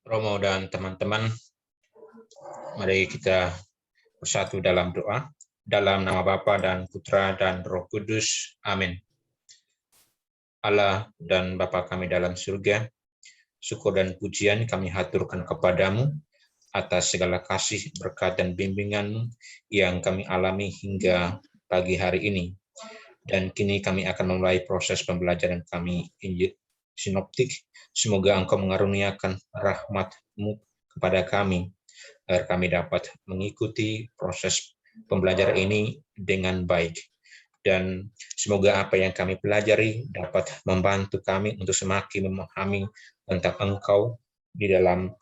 Romo dan teman-teman, mari kita bersatu dalam doa. Dalam nama Bapa dan Putra dan Roh Kudus. Amin. Allah dan Bapa kami dalam surga, syukur dan pujian kami haturkan kepadamu atas segala kasih, berkat, dan bimbingan-Mu yang kami alami hingga pagi hari ini. Dan kini kami akan memulai proses pembelajaran kami Injil Sinoptik. Semoga Engkau mengaruniakan rahmat-Mu kepada kami, agar kami dapat mengikuti proses pembelajaran ini dengan baik. Dan semoga apa yang kami pelajari dapat membantu kami untuk semakin memahami tentang Engkau di dalam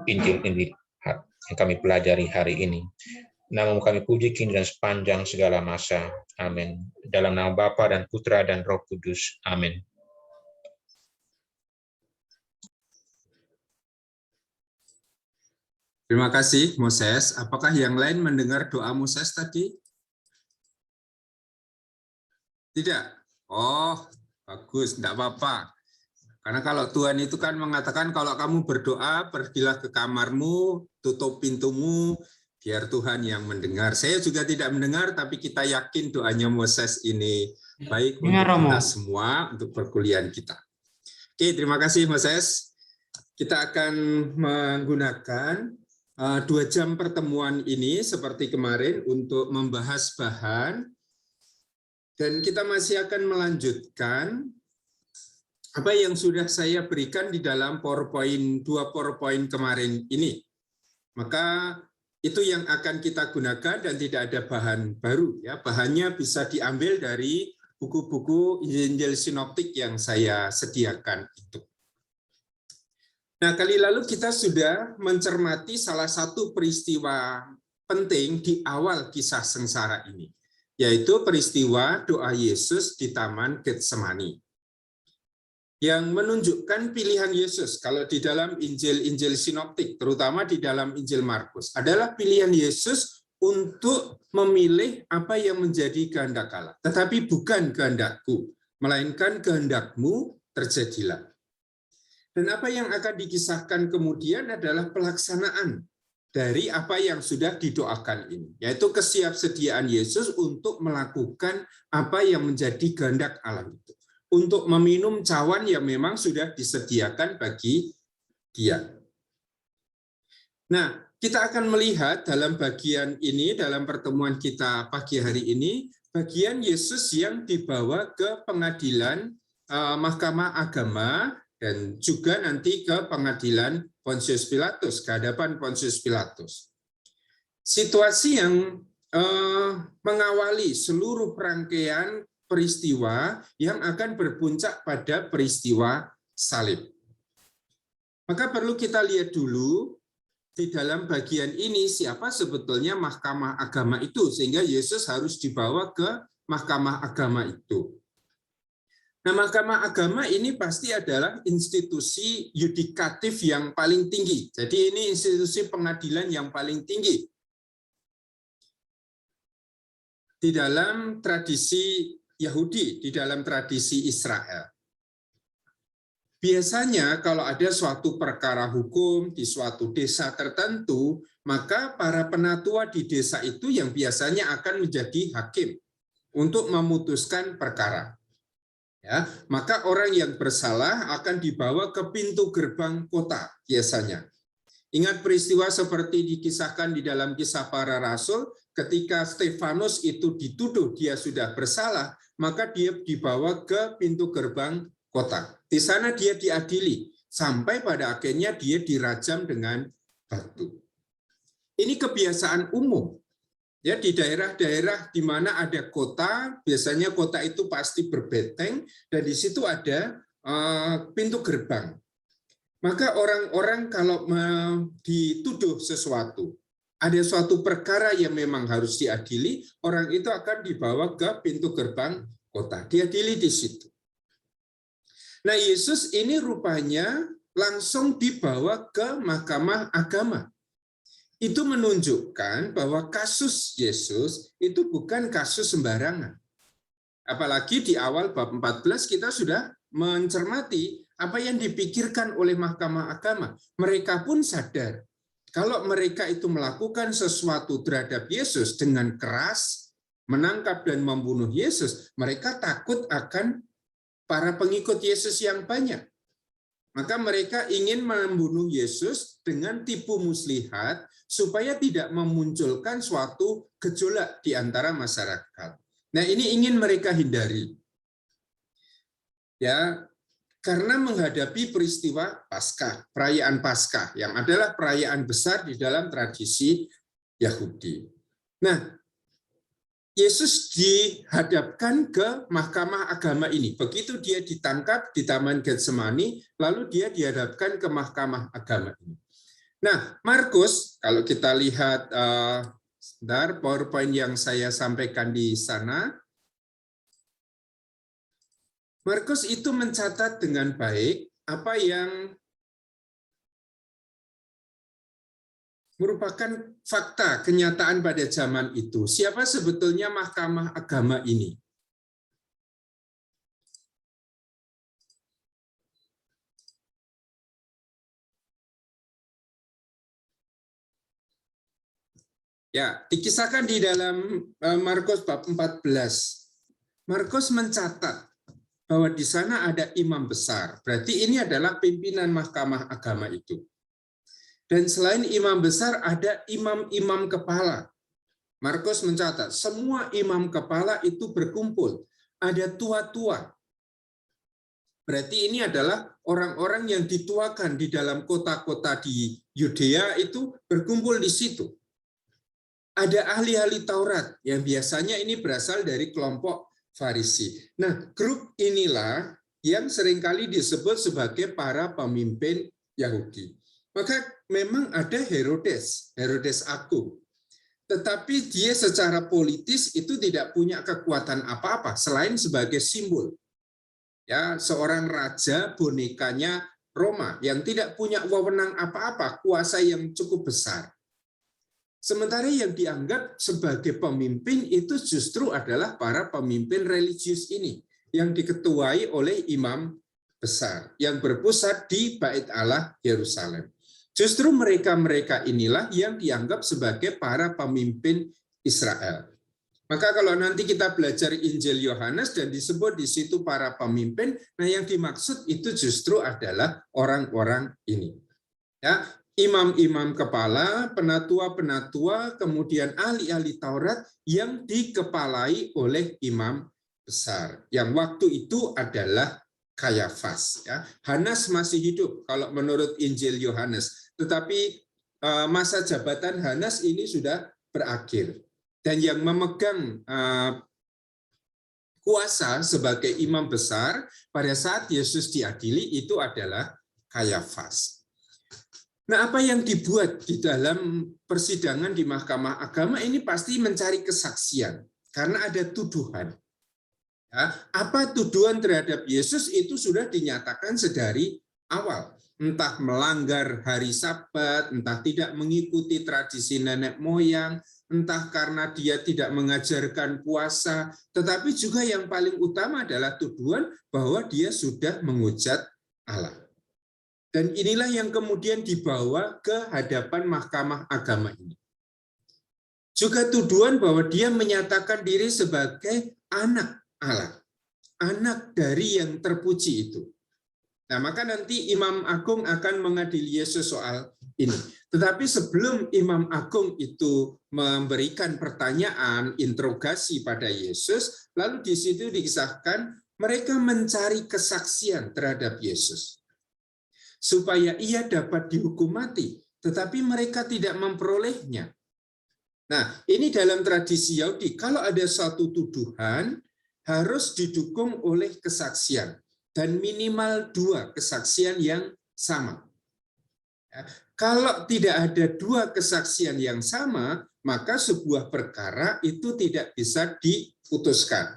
Injil ini yang kami pelajari hari ini. Namamu kami puji kini dan sepanjang segala masa. Amin. Dalam nama Bapa dan Putra dan Roh Kudus. Amin. Terima kasih, Moses. Apakah yang lain mendengar doa Moses tadi? Tidak? Oh, bagus. Tidak apa-apa. Karena kalau Tuhan itu kan mengatakan kalau kamu berdoa, pergilah ke kamarmu, tutup pintumu, biar Tuhan yang mendengar. Saya juga tidak mendengar, tapi kita yakin doanya Moses ini baik untuk kita semua, untuk perkuliahan kita. Oke, terima kasih Moses. Kita akan menggunakan 2 jam pertemuan ini seperti kemarin untuk membahas bahan, dan kita masih akan melanjutkan apa yang sudah saya berikan di dalam PowerPoint, 2 PowerPoint kemarin ini. Maka itu yang akan kita gunakan dan tidak ada bahan baru. Ya, bahannya bisa diambil dari buku-buku Injil Sinoptik yang saya sediakan itu. Nah, kali lalu kita sudah mencermati salah satu peristiwa penting di awal kisah sengsara ini, yaitu peristiwa doa Yesus di Taman Getsemani, yang menunjukkan pilihan Yesus. Kalau di dalam Injil Sinoptik, terutama di dalam Injil Markus, adalah pilihan Yesus untuk memilih apa yang menjadi kehendak Allah. Tetapi bukan kehendakku, melainkan kehendakmu terjadilah. Dan apa yang akan dikisahkan kemudian adalah pelaksanaan dari apa yang sudah didoakan ini, yaitu kesiapsediaan Yesus untuk melakukan apa yang menjadi kehendak Allah itu, untuk meminum cawan yang memang sudah disediakan bagi dia. Nah, kita akan melihat dalam bagian ini, dalam pertemuan kita pagi hari ini, bagian Yesus yang dibawa ke pengadilan Mahkamah Agama, dan juga nanti ke pengadilan Pontius Pilatus, ke hadapan Pontius Pilatus. Situasi yang mengawali seluruh rangkaian peristiwa yang akan berpuncak pada peristiwa salib. Maka perlu kita lihat dulu di dalam bagian ini siapa sebetulnya Mahkamah Agama itu, sehingga Yesus harus dibawa ke Mahkamah Agama itu. Nah, Mahkamah Agama ini pasti adalah institusi yudikatif yang paling tinggi. Jadi ini institusi pengadilan yang paling tinggi di dalam tradisi Yahudi, di dalam tradisi Israel. Biasanya kalau ada suatu perkara hukum di suatu desa tertentu, maka para penatua di desa itu yang biasanya akan menjadi hakim untuk memutuskan perkara. Ya, maka orang yang bersalah akan dibawa ke pintu gerbang kota biasanya. Ingat peristiwa seperti dikisahkan di dalam Kisah Para Rasul, ketika Stefanus itu dituduh dia sudah bersalah, maka dia dibawa ke pintu gerbang kota. Di sana dia diadili, sampai pada akhirnya dia dirajam dengan batu. Ini kebiasaan umum. Ya, di daerah-daerah di mana ada kota, biasanya kota itu pasti berbenteng, dan di situ ada pintu gerbang. Maka orang-orang kalau dituduh sesuatu, ada suatu perkara yang memang harus diadili, orang itu akan dibawa ke pintu gerbang kota, diadili di situ. Nah, Yesus ini rupanya langsung dibawa ke Mahkamah Agama. Itu menunjukkan bahwa kasus Yesus itu bukan kasus sembarangan. Apalagi di awal bab 14 kita sudah mencermati apa yang dipikirkan oleh Mahkamah Agama. Mereka pun sadar kalau mereka itu melakukan sesuatu terhadap Yesus dengan keras, menangkap dan membunuh Yesus, mereka takut akan para pengikut Yesus yang banyak. Maka mereka ingin membunuh Yesus dengan tipu muslihat supaya tidak memunculkan suatu gejolak di antara masyarakat. Nah, ini ingin mereka hindari. Ya, karena menghadapi peristiwa Paskah, perayaan Paskah yang adalah perayaan besar di dalam tradisi Yahudi. Nah, Yesus dihadapkan ke Mahkamah Agama ini. Begitu dia ditangkap di Taman Getsemani, lalu dia dihadapkan ke Mahkamah Agama ini. Nah, Markus, kalau kita lihat sebentar PowerPoint yang saya sampaikan di sana, Markus itu mencatat dengan baik apa yang merupakan fakta kenyataan pada zaman itu. Siapa sebetulnya Mahkamah Agama ini? Ya, dikisahkan di dalam Markus bab 14. Markus mencatat bahwa di sana ada imam besar. Berarti ini adalah pimpinan Mahkamah Agama itu. Dan selain imam besar ada imam-imam kepala. Markus mencatat semua imam kepala itu berkumpul. Ada tua-tua. Berarti ini adalah orang-orang yang dituakan di dalam kota-kota di Yudea itu berkumpul di situ. Ada ahli-ahli Taurat yang biasanya ini berasal dari kelompok Farisi. Nah, grup inilah yang seringkali disebut sebagai para pemimpin Yahudi. Maka memang ada Herodes Agung. Tetapi dia secara politis itu tidak punya kekuatan apa-apa selain sebagai simbol. Ya, seorang raja bonekanya Roma yang tidak punya wewenang apa-apa, kuasa yang cukup besar. Sementara yang dianggap sebagai pemimpin itu justru adalah para pemimpin religius ini yang diketuai oleh imam besar yang berpusat di Bait Allah Yerusalem. Justru mereka-mereka inilah yang dianggap sebagai para pemimpin Israel. Maka kalau nanti kita belajar Injil Yohanes dan disebut di situ para pemimpin, nah yang dimaksud itu justru adalah orang-orang ini. Ya, imam-imam kepala, penatua-penatua, kemudian ahli-ahli Taurat yang dikepalai oleh imam besar. Yang waktu itu adalah Kayafas. Ya. Hanas masih hidup kalau menurut Injil Yohanes. Tetapi masa jabatan Hanas ini sudah berakhir. Dan yang memegang kuasa sebagai imam besar pada saat Yesus diadili itu adalah Kayafas. Nah, apa yang dibuat di dalam persidangan di Mahkamah Agama ini pasti mencari kesaksian karena ada tuduhan. Ya, apa tuduhan terhadap Yesus itu sudah dinyatakan sedari awal. Entah melanggar hari Sabat, entah tidak mengikuti tradisi nenek moyang, entah karena dia tidak mengajarkan puasa, tetapi juga yang paling utama adalah tuduhan bahwa dia sudah menghujat Allah. Dan inilah yang kemudian dibawa ke hadapan Mahkamah Agama ini. Juga tuduhan bahwa dia menyatakan diri sebagai anak Allah, anak dari yang terpuji itu. Nah, maka nanti Imam Agung akan mengadili Yesus soal ini. Tetapi sebelum Imam Agung itu memberikan pertanyaan, interogasi pada Yesus, lalu di situ dikisahkan mereka mencari kesaksian terhadap Yesus. Supaya ia dapat dihukum mati, tetapi mereka tidak memperolehnya. Nah, ini dalam tradisi Yahudi, kalau ada suatu tuduhan, harus didukung oleh kesaksian, dan minimal 2 kesaksian yang sama. Kalau tidak ada 2 kesaksian yang sama, maka sebuah perkara itu tidak bisa diputuskan.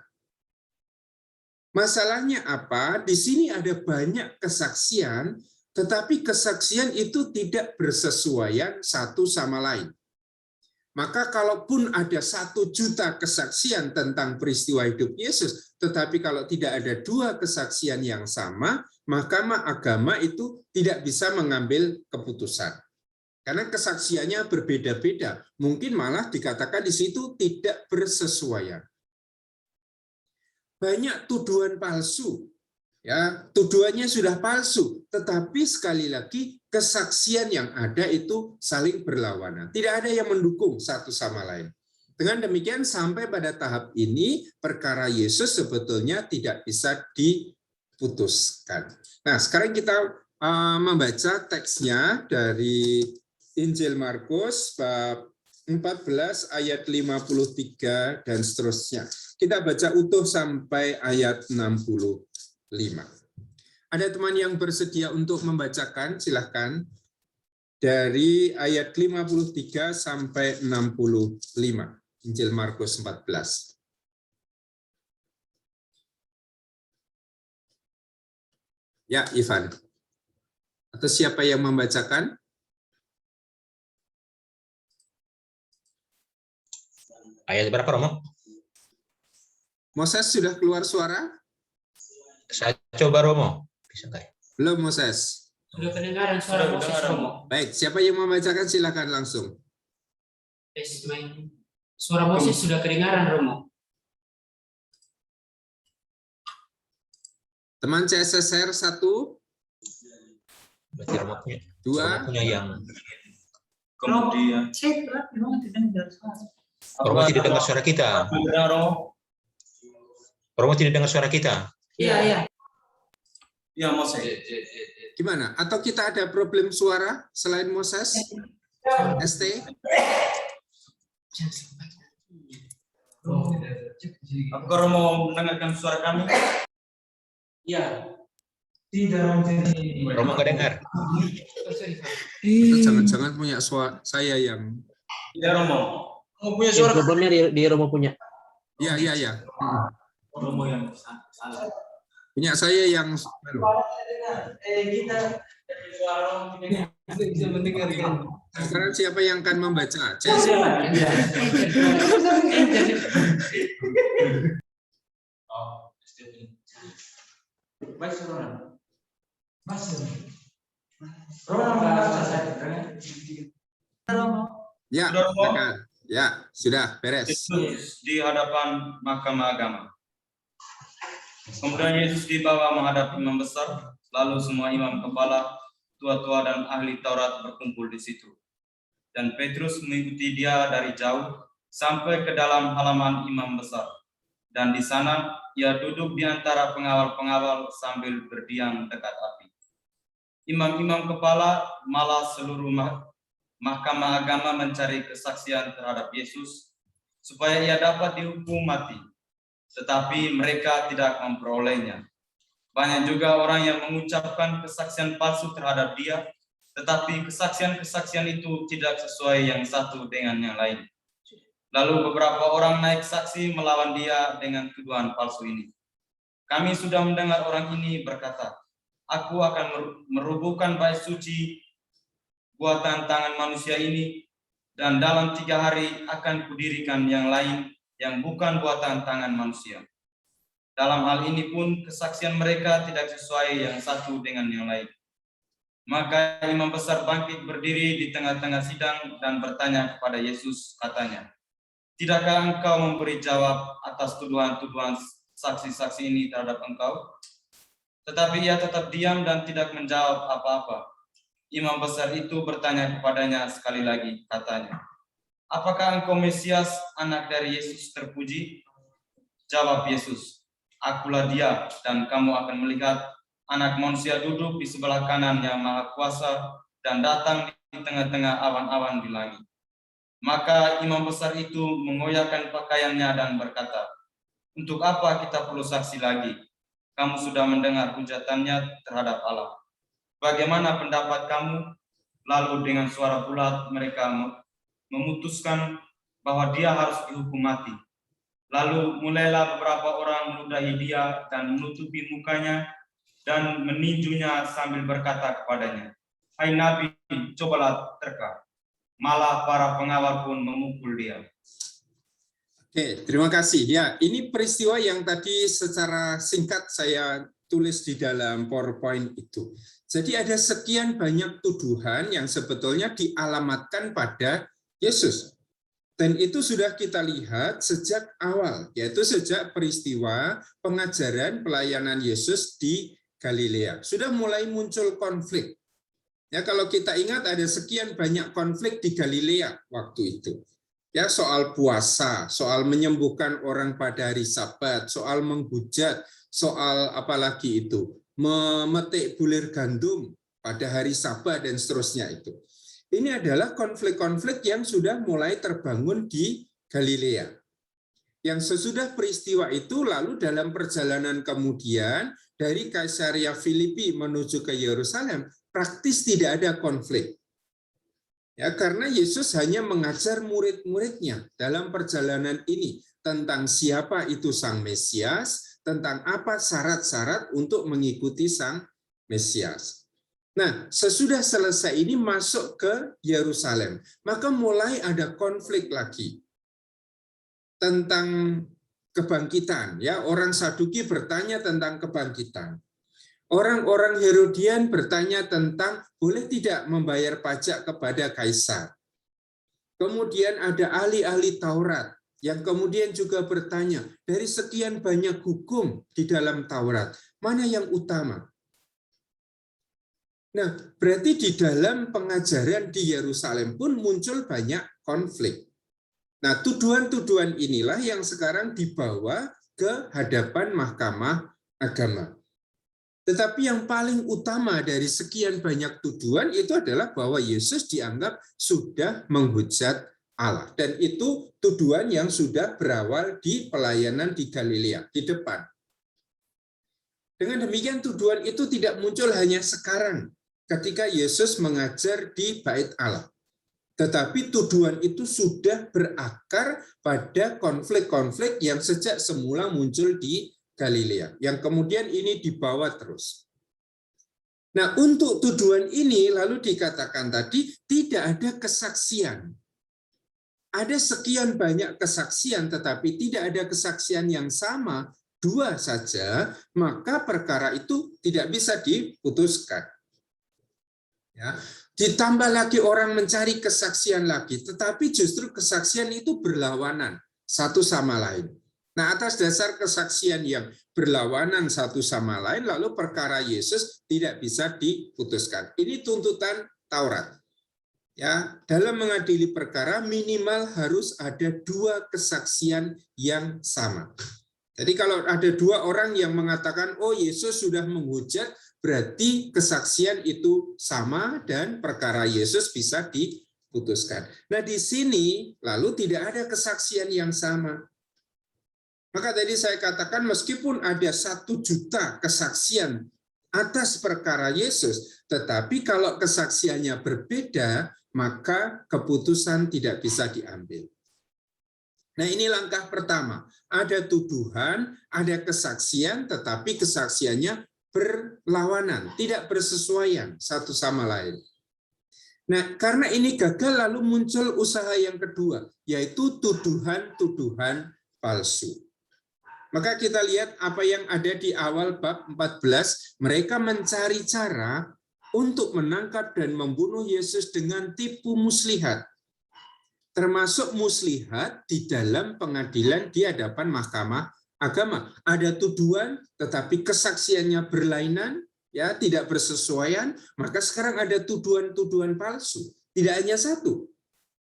Masalahnya apa? Di sini ada banyak kesaksian, tetapi kesaksian itu tidak bersesuaian satu sama lain. Maka kalaupun ada 1 juta kesaksian tentang peristiwa hidup Yesus, tetapi kalau tidak ada 2 kesaksian yang sama, Mahkamah Agama itu tidak bisa mengambil keputusan. Karena kesaksiannya berbeda-beda. Mungkin malah dikatakan di situ tidak bersesuaian. Banyak tuduhan palsu. Ya, tuduhannya sudah palsu, tetapi sekali lagi kesaksian yang ada itu saling berlawanan. Tidak ada yang mendukung satu sama lain. Dengan demikian sampai pada tahap ini perkara Yesus sebetulnya tidak bisa diputuskan. Nah, sekarang kita membaca teksnya dari Injil Markus bab 14 ayat 53 dan seterusnya. Kita baca utuh sampai ayat 65. Ada teman yang bersedia untuk membacakan? Silahkan. Dari ayat 53 sampai 65. Injil Markus 14. Ya, Ivan. Atau siapa yang membacakan? Ayat berapa, Romo? Moses sudah keluar suara? Saya coba, Romo. Bisa nggak? Belum, Moses. Sudah kedengaran suara Moses, Romo. Baik, siapa yang membacakan silakan langsung. Suara Moses sudah kedengaran, Romo. Teman CSSR 1. Berarti Romo punya. 2. Romo punya yang. Kemudian. Romo tidak dengar suara kita. Romo tidak dengar suara kita. Iya. Ya, Moses. Gimana? Atau kita ada problem suara selain Moses? ST? Apakah Romo mau mendengarkan suara kami? Iya. Romo nggak dengar. Jangan-jangan punya suara saya yang... Tidak, Romo. Romo punya suara. Problemnya di Romo punya. Ya. Romo yang salah. Punya saya yang... Sekarang siapa yang akan membaca? Ya, silakan. Ya, sudah beres. Yesus di hadapan Mahkamah Agama. Kemudian Yesus dibawa menghadap imam besar, lalu semua imam kepala, tua-tua dan ahli Taurat berkumpul di situ. Dan Petrus mengikuti dia dari jauh sampai ke dalam halaman imam besar. Dan di sana ia duduk di antara pengawal-pengawal sambil berdiam dekat api. Imam-imam kepala malah seluruh Mahkamah Agama mencari kesaksian terhadap Yesus supaya ia dapat dihukum mati. Tetapi mereka tidak memperolehnya. Banyak juga orang yang mengucapkan kesaksian palsu terhadap dia, tetapi kesaksian-kesaksian itu tidak sesuai yang satu dengan yang lain. Lalu beberapa orang naik saksi melawan dia dengan tuduhan palsu ini. Kami sudah mendengar orang ini berkata, "Aku akan merubuhkan bait suci buatan tangan manusia ini, dan dalam 3 hari akan kudirikan yang lain yang bukan buatan tangan manusia." Dalam hal ini pun kesaksian mereka tidak sesuai yang satu dengan yang lain. Maka imam besar bangkit berdiri di tengah-tengah sidang dan bertanya kepada Yesus, katanya, "Tidakkah engkau memberi jawab atas tuduhan-tuduhan saksi-saksi ini terhadap engkau?" Tetapi ia tetap diam dan tidak menjawab apa-apa. Imam besar itu bertanya kepadanya sekali lagi, katanya, "Apakah engkau Mesias, anak dari Yesus terpuji?" Jawab Yesus, "Akulah dia, dan kamu akan melihat Anak Manusia duduk di sebelah kanan Yang Maha Kuasa dan datang di tengah-tengah awan-awan di langit." Maka imam besar itu mengoyakkan pakaiannya dan berkata, "Untuk apa kita perlu saksi lagi? Kamu sudah mendengar hujatannya terhadap Allah. Bagaimana pendapat kamu?" Lalu dengan suara bulat mereka memutuskan bahwa dia harus dihukum mati. Lalu mulailah beberapa orang meludahi dia dan menutupi mukanya dan meninjunya sambil berkata kepadanya, "Hai Nabi, cobalah terka." malah para pengawal pun memukul dia. Oke, terima kasih. Ya, ini peristiwa yang tadi secara singkat saya tulis di dalam PowerPoint itu. Jadi ada sekian banyak tuduhan yang sebetulnya dialamatkan pada Yesus. Dan itu sudah kita lihat sejak awal, yaitu sejak peristiwa pengajaran pelayanan Yesus di Galilea. Sudah mulai muncul konflik. Ya, kalau kita ingat ada sekian banyak konflik di Galilea waktu itu. Ya, soal puasa, soal menyembuhkan orang pada hari Sabat, soal menghujat, soal apalagi itu, memetik bulir gandum pada hari Sabat dan seterusnya itu. Ini adalah konflik-konflik yang sudah mulai terbangun di Galilea. Yang sesudah peristiwa itu lalu dalam perjalanan kemudian dari Kaisaria Filipi menuju ke Yerusalem praktis tidak ada konflik. Ya, karena Yesus hanya mengajar murid-muridnya dalam perjalanan ini tentang siapa itu Sang Mesias, tentang apa syarat-syarat untuk mengikuti Sang Mesias. Nah, sesudah selesai ini masuk ke Yerusalem, maka mulai ada konflik lagi tentang kebangkitan. Ya, orang Saduki bertanya tentang kebangkitan. Orang-orang Herodian bertanya tentang boleh tidak membayar pajak kepada kaisar. Kemudian ada ahli-ahli Taurat yang kemudian juga bertanya, dari sekian banyak hukum di dalam Taurat, mana yang utama? Nah, berarti di dalam pengajaran di Yerusalem pun muncul banyak konflik. Nah, tuduhan-tuduhan inilah yang sekarang dibawa ke hadapan Mahkamah Agama. Tetapi yang paling utama dari sekian banyak tuduhan itu adalah bahwa Yesus dianggap sudah menghujat Allah. Dan itu tuduhan yang sudah berawal di pelayanan di Galilea, di depan. Dengan demikian tuduhan itu tidak muncul hanya sekarang ketika Yesus mengajar di Bait Allah. Tetapi tuduhan itu sudah berakar pada konflik-konflik yang sejak semula muncul di Galilea, yang kemudian ini dibawa terus. Nah, untuk tuduhan ini lalu dikatakan tadi tidak ada kesaksian. Ada sekian banyak kesaksian, tetapi tidak ada kesaksian yang sama, 2 saja, maka perkara itu tidak bisa diputuskan. Ya, ditambah lagi orang mencari kesaksian lagi, tetapi justru kesaksian itu berlawanan satu sama lain. Nah, atas dasar kesaksian yang berlawanan satu sama lain, lalu perkara Yesus tidak bisa diputuskan. Ini tuntutan Taurat. Ya, dalam mengadili perkara minimal harus ada 2 kesaksian yang sama. Jadi kalau ada 2 orang yang mengatakan, oh Yesus sudah menghujat, berarti kesaksian itu sama dan perkara Yesus bisa diputuskan. Nah, di sini lalu tidak ada kesaksian yang sama. Maka tadi saya katakan meskipun ada 1 juta kesaksian atas perkara Yesus, tetapi kalau kesaksiannya berbeda, maka keputusan tidak bisa diambil. Nah, ini langkah pertama. Ada tuduhan, ada kesaksian, tetapi kesaksiannya berlawanan, tidak bersesuaian satu sama lain. Nah, karena ini gagal, lalu muncul usaha yang kedua, yaitu tuduhan-tuduhan palsu. Maka kita lihat apa yang ada di awal bab 14, mereka mencari cara untuk menangkap dan membunuh Yesus dengan tipu muslihat. Termasuk muslihat di dalam pengadilan di hadapan Mahkamah Agama. Ada tuduhan tetapi kesaksiannya berlainan, ya, tidak bersesuaian, maka sekarang ada tuduhan-tuduhan palsu. Tidak hanya 1,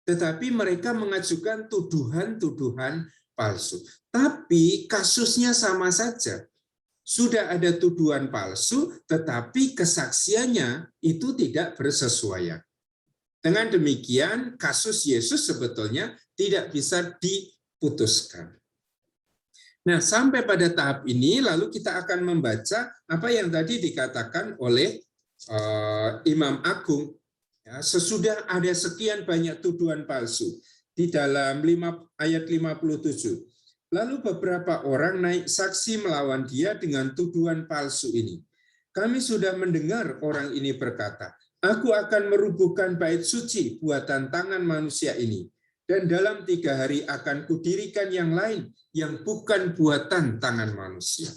tetapi mereka mengajukan tuduhan-tuduhan palsu. Tapi kasusnya sama saja. Sudah ada tuduhan palsu, tetapi kesaksiannya itu tidak bersesuaian. Dengan demikian, kasus Yesus sebetulnya tidak bisa diputuskan. Nah, sampai pada tahap ini, lalu kita akan membaca apa yang tadi dikatakan oleh Imam Agung. Ya, sesudah ada sekian banyak tuduhan palsu, di dalam ayat 57. Lalu beberapa orang naik saksi melawan dia dengan tuduhan palsu ini. Kami sudah mendengar orang ini berkata, Aku akan merubuhkan bait suci buatan tangan manusia ini, dan dalam 3 hari akan kudirikan yang lain yang bukan buatan tangan manusia.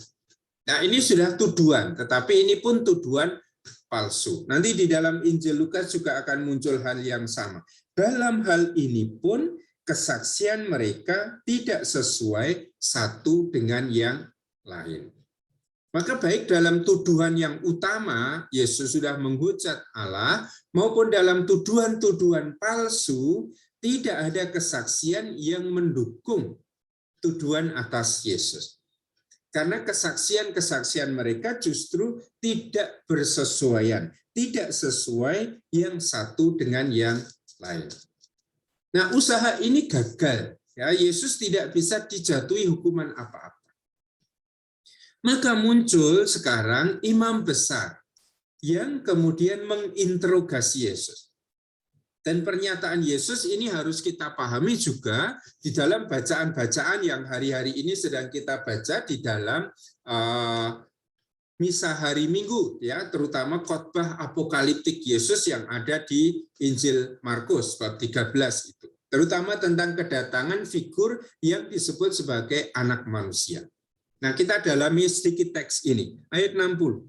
Nah, ini sudah tuduhan, tetapi ini pun tuduhan palsu. Nanti di dalam Injil Lukas juga akan muncul hal yang sama. Dalam hal ini pun kesaksian mereka tidak sesuai satu dengan yang lain. Maka baik dalam tuduhan yang utama, Yesus sudah menghujat Allah, maupun dalam tuduhan-tuduhan palsu, tidak ada kesaksian yang mendukung tuduhan atas Yesus. Karena kesaksian-kesaksian mereka justru tidak bersesuaian, tidak sesuai yang satu dengan yang lain. Nah, usaha ini gagal. Ya, Yesus tidak bisa dijatuhi hukuman apa-apa. Maka muncul sekarang imam besar yang kemudian menginterogasi Yesus. Dan pernyataan Yesus ini harus kita pahami juga di dalam bacaan-bacaan yang hari-hari ini sedang kita baca di dalam misa hari Minggu, ya, terutama khotbah apokaliptik Yesus yang ada di Injil Markus bab 13 itu. Terutama tentang kedatangan figur yang disebut sebagai anak manusia. Nah, kita dalami sedikit teks ini, ayat 60.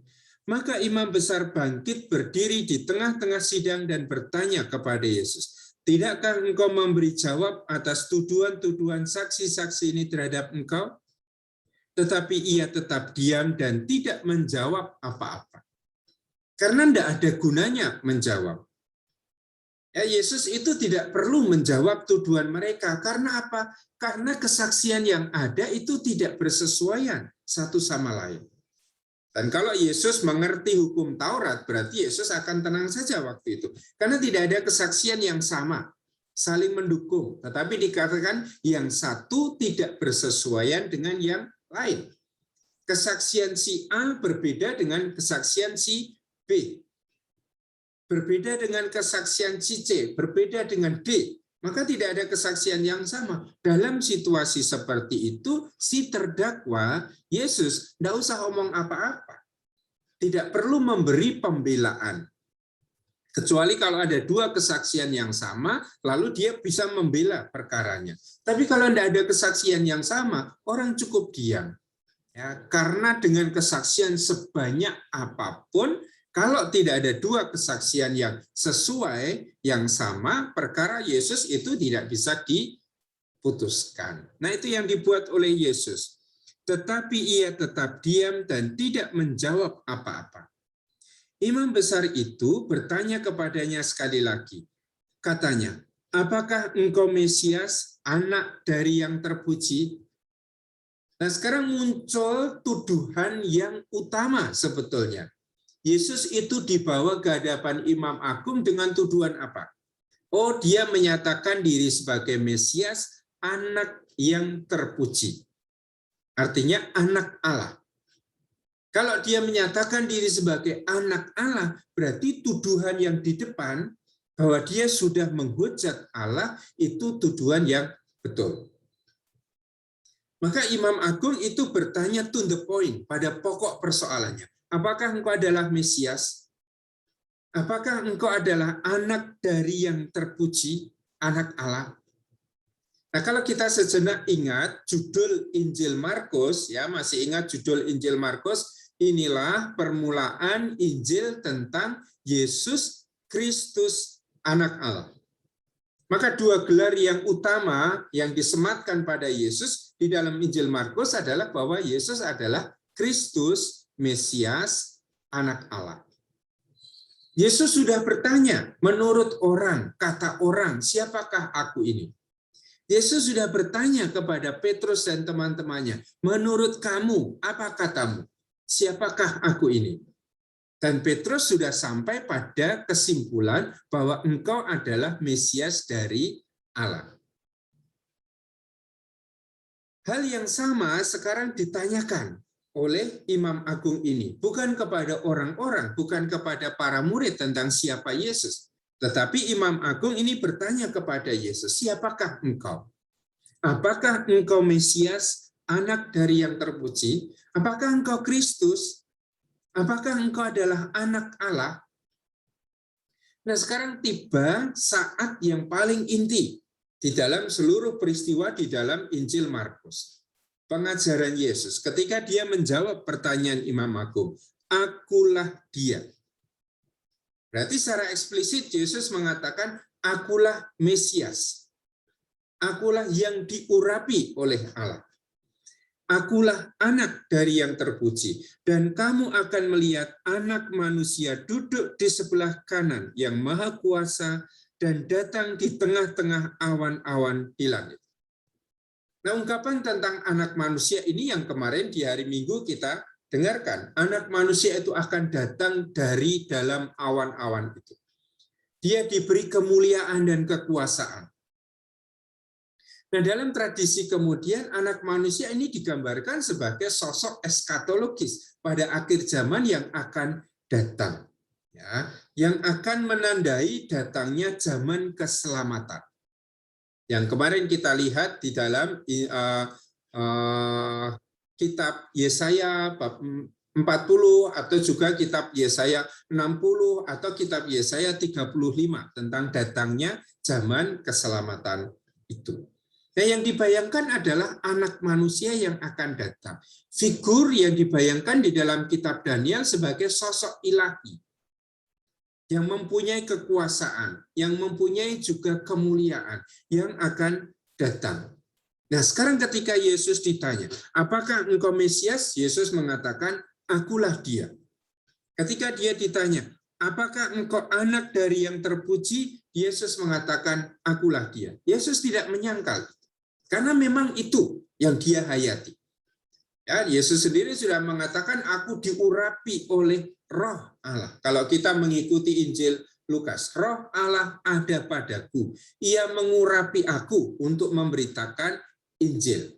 Maka imam besar bangkit berdiri di tengah-tengah sidang dan bertanya kepada Yesus, tidakkah engkau memberi jawab atas tuduhan-tuduhan saksi-saksi ini terhadap engkau? Tetapi ia tetap diam dan tidak menjawab apa-apa. Karena tidak ada gunanya menjawab. Ya, Yesus itu tidak perlu menjawab tuduhan mereka. Karena apa? Karena kesaksian yang ada itu tidak bersesuaian satu sama lain. Dan kalau Yesus mengerti hukum Taurat, berarti Yesus akan tenang saja waktu itu. Karena tidak ada kesaksian yang sama, saling mendukung. Tetapi dikatakan yang satu tidak bersesuaian dengan yang lain. Kesaksian si A berbeda dengan kesaksian si B. Berbeda dengan kesaksian si C, berbeda dengan D. Maka tidak ada kesaksian yang sama. Dalam situasi seperti itu, si terdakwa, Yesus, tidak usah omong apa-apa. Tidak perlu memberi pembelaan. Kecuali kalau ada dua kesaksian yang sama, lalu dia bisa membela perkaranya. Tapi kalau tidak ada kesaksian yang sama, orang cukup diam. Ya, karena dengan kesaksian sebanyak apapun, kalau tidak ada dua kesaksian yang sesuai, yang sama, perkara Yesus itu tidak bisa diputuskan. Nah, itu yang dibuat oleh Yesus. Tetapi ia tetap diam dan tidak menjawab apa-apa. Imam besar itu bertanya kepadanya sekali lagi. Katanya, apakah engkau Mesias, anak dari yang terpuji? Nah, sekarang muncul tuduhan yang utama sebetulnya. Yesus itu dibawa ke hadapan Imam Agung dengan tuduhan apa? Oh, dia menyatakan diri sebagai Mesias, anak yang terpuji. Artinya anak Allah. Kalau dia menyatakan diri sebagai anak Allah, berarti tuduhan yang di depan bahwa dia sudah menghujat Allah itu tuduhan yang betul. Maka Imam Agung itu bertanya to the point, pada pokok persoalannya. Apakah engkau adalah Mesias? Apakah engkau adalah anak dari yang terpuji, anak Allah? Nah, kalau kita sejenak ingat judul Injil Markus, ya masih ingat judul Injil Markus, inilah permulaan Injil tentang Yesus Kristus, anak Allah. Maka dua gelar yang utama yang disematkan pada Yesus di dalam Injil Markus adalah bahwa Yesus adalah Kristus, Mesias, anak Allah. Yesus sudah bertanya, menurut orang, kata orang, siapakah aku ini? Yesus sudah bertanya kepada Petrus dan teman-temannya, menurut kamu, apa katamu? Siapakah aku ini? Dan Petrus sudah sampai pada kesimpulan bahwa engkau adalah Mesias dari Allah. Hal yang sama sekarang ditanyakan oleh Imam Agung ini, bukan kepada orang-orang, bukan kepada para murid tentang siapa Yesus, tetapi Imam Agung ini bertanya kepada Yesus, siapakah engkau? Apakah engkau Mesias, anak dari yang terpuji? Apakah engkau Kristus? Apakah engkau adalah anak Allah? Nah, sekarang tiba saat yang paling inti di dalam seluruh peristiwa di dalam Injil Markus. Pengajaran Yesus ketika dia menjawab pertanyaan Imam Agung, akulah dia. Berarti secara eksplisit Yesus mengatakan, akulah Mesias. Akulah yang diurapi oleh Allah. Akulah anak dari yang terpuji, dan kamu akan melihat anak manusia duduk di sebelah kanan yang maha kuasa dan datang di tengah-tengah awan-awan di langit. Nah, ungkapan tentang anak manusia ini yang kemarin di hari Minggu kita dengarkan. Anak manusia itu akan datang dari dalam awan-awan itu. Dia diberi kemuliaan dan kekuasaan. Nah, dalam tradisi kemudian anak manusia ini digambarkan sebagai sosok eskatologis pada akhir zaman yang akan datang, ya, yang akan menandai datangnya zaman keselamatan. Yang kemarin kita lihat di dalam kitab Yesaya bab 40 atau juga kitab Yesaya 60 atau kitab Yesaya 35 tentang datangnya zaman keselamatan itu. Nah, yang dibayangkan adalah anak manusia yang akan datang. Figur yang dibayangkan di dalam kitab Daniel sebagai sosok ilahi yang mempunyai kekuasaan, yang mempunyai juga kemuliaan yang akan datang. Nah, sekarang ketika Yesus ditanya, apakah engkau Mesias? Yesus mengatakan, akulah dia. Ketika dia ditanya, apakah engkau anak dari yang terpuji? Yesus mengatakan, akulah dia. Yesus tidak menyangkal. Karena memang itu yang dia hayati. Ya, Yesus sendiri sudah mengatakan, aku diurapi oleh Roh Allah. Kalau kita mengikuti Injil Lukas, Roh Allah ada padaku. Ia mengurapi aku untuk memberitakan Injil.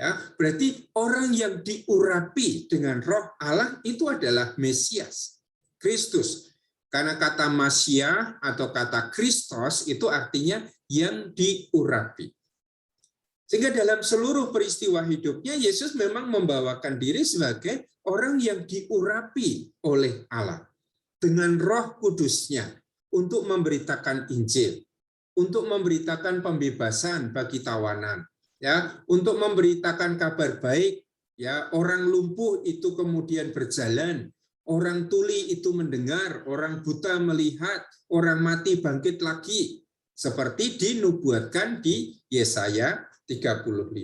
Ya, berarti orang yang diurapi dengan Roh Allah itu adalah Mesias, Kristus. Karena kata Masia atau kata Kristos itu artinya yang diurapi. Sehingga dalam seluruh peristiwa hidupnya, Yesus memang membawakan diri sebagai orang yang diurapi oleh Allah dengan Roh Kudus-Nya untuk memberitakan Injil, untuk memberitakan pembebasan bagi tawanan, ya, untuk memberitakan kabar baik, ya, orang lumpuh itu kemudian berjalan, orang tuli itu mendengar, orang buta melihat, orang mati bangkit lagi, seperti dinubuatkan di Yesaya 35.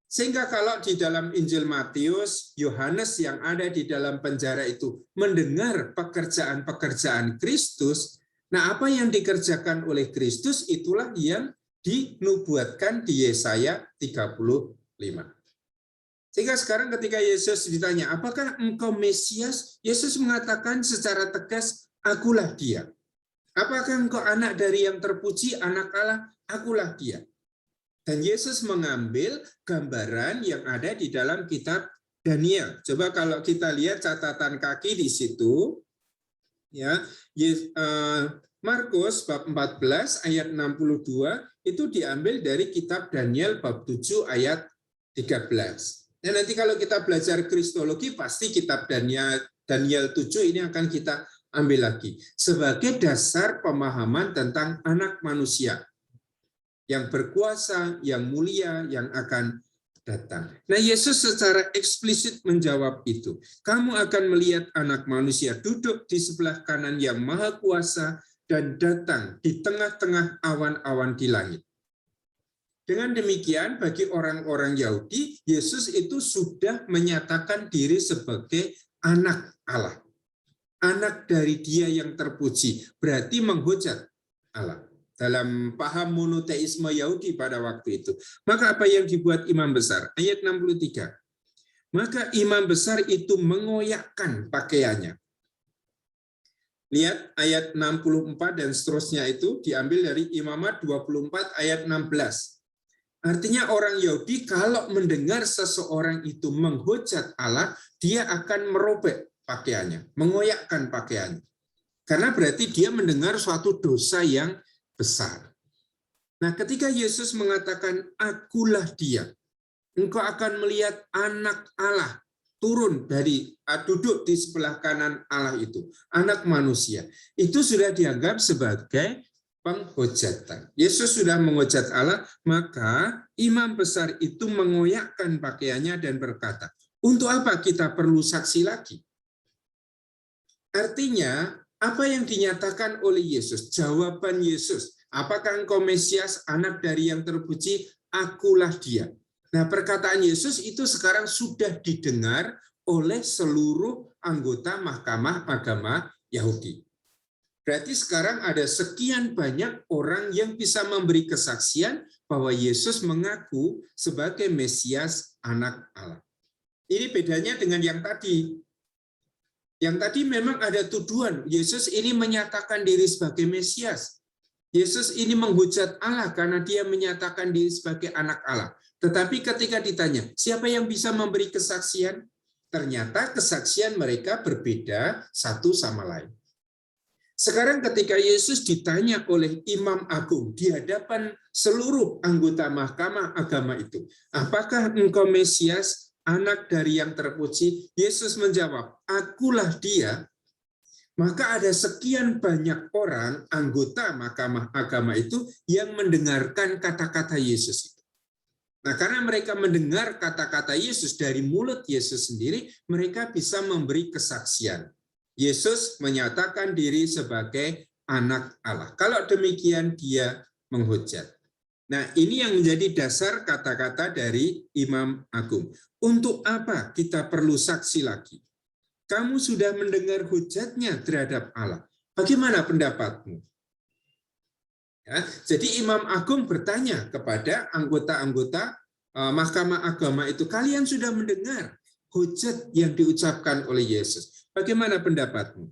Sehingga kalau di dalam Injil Matius, Yohanes yang ada di dalam penjara itu mendengar pekerjaan-pekerjaan Kristus, nah apa yang dikerjakan oleh Kristus itulah yang dinubuatkan di Yesaya 35. Sehingga sekarang ketika Yesus ditanya, apakah engkau Mesias? Yesus mengatakan secara tegas, akulah dia. Apakah engkau anak dari yang terpuji, anak Allah? Akulah dia. Dan Yesus mengambil gambaran yang ada di dalam kitab Daniel. Coba kalau kita lihat catatan kaki di situ, ya, Markus bab 14 ayat 62 itu diambil dari kitab Daniel bab 7 ayat 13. Dan nanti kalau kita belajar kristologi pasti kitab Daniel 7 ini akan kita ambil lagi sebagai dasar pemahaman tentang anak manusia yang berkuasa, yang mulia, yang akan datang. Nah, Yesus secara eksplisit menjawab itu. Kamu akan melihat anak manusia duduk di sebelah kanan yang maha kuasa dan datang di tengah-tengah awan-awan di langit. Dengan demikian, bagi orang-orang Yahudi, Yesus itu sudah menyatakan diri sebagai anak Allah. Anak dari Dia yang terpuji, berarti menghujat Allah. Dalam paham monoteisme Yahudi pada waktu itu. Maka apa yang dibuat imam besar? Ayat 63. Maka imam besar itu mengoyakkan pakaiannya. Lihat ayat 64 dan seterusnya itu diambil dari Imamat 24 ayat 16. Artinya orang Yahudi kalau mendengar seseorang itu menghujat Allah, dia akan merobek pakaiannya, mengoyakkan pakaiannya. Karena berarti dia mendengar suatu dosa yang besar. Nah, ketika Yesus mengatakan, akulah dia, engkau akan melihat anak Allah turun dari duduk di sebelah kanan Allah itu, anak manusia, itu sudah dianggap sebagai penghujatan. Yesus sudah menghujat Allah, maka imam besar itu mengoyakkan pakaiannya dan berkata, untuk apa kita perlu saksi lagi? Artinya, apa yang dinyatakan oleh Yesus, jawaban Yesus, apakah engkau Mesias, anak dari yang terpuji, akulah dia. Nah, perkataan Yesus itu sekarang sudah didengar oleh seluruh anggota Mahkamah Agama Yahudi. Berarti sekarang ada sekian banyak orang yang bisa memberi kesaksian bahwa Yesus mengaku sebagai Mesias, anak Allah. Ini bedanya dengan yang tadi. Yang tadi memang ada tuduhan, Yesus ini menyatakan diri sebagai Mesias. Yesus ini menghujat Allah karena dia menyatakan diri sebagai anak Allah. Tetapi ketika ditanya, siapa yang bisa memberi kesaksian? Ternyata kesaksian mereka berbeda satu sama lain. Sekarang ketika Yesus ditanya oleh Imam Agung di hadapan seluruh anggota Mahkamah Agama itu, apakah engkau Mesias, anak dari yang terpuji? Yesus menjawab, akulah dia. Maka ada sekian banyak orang anggota Mahkamah Agama itu yang mendengarkan kata-kata Yesus itu. Nah, karena mereka mendengar kata-kata Yesus dari mulut Yesus sendiri, mereka bisa memberi kesaksian. Yesus menyatakan diri sebagai anak Allah. Kalau demikian dia menghujat. Nah, ini yang menjadi dasar kata-kata dari Imam Agung. Untuk apa kita perlu saksi lagi? Kamu sudah mendengar hujatnya terhadap Allah. Bagaimana pendapatmu? Ya, jadi Imam Agung bertanya kepada anggota-anggota Mahkamah Agama itu, kalian sudah mendengar hujat yang diucapkan oleh Yesus. Bagaimana pendapatmu?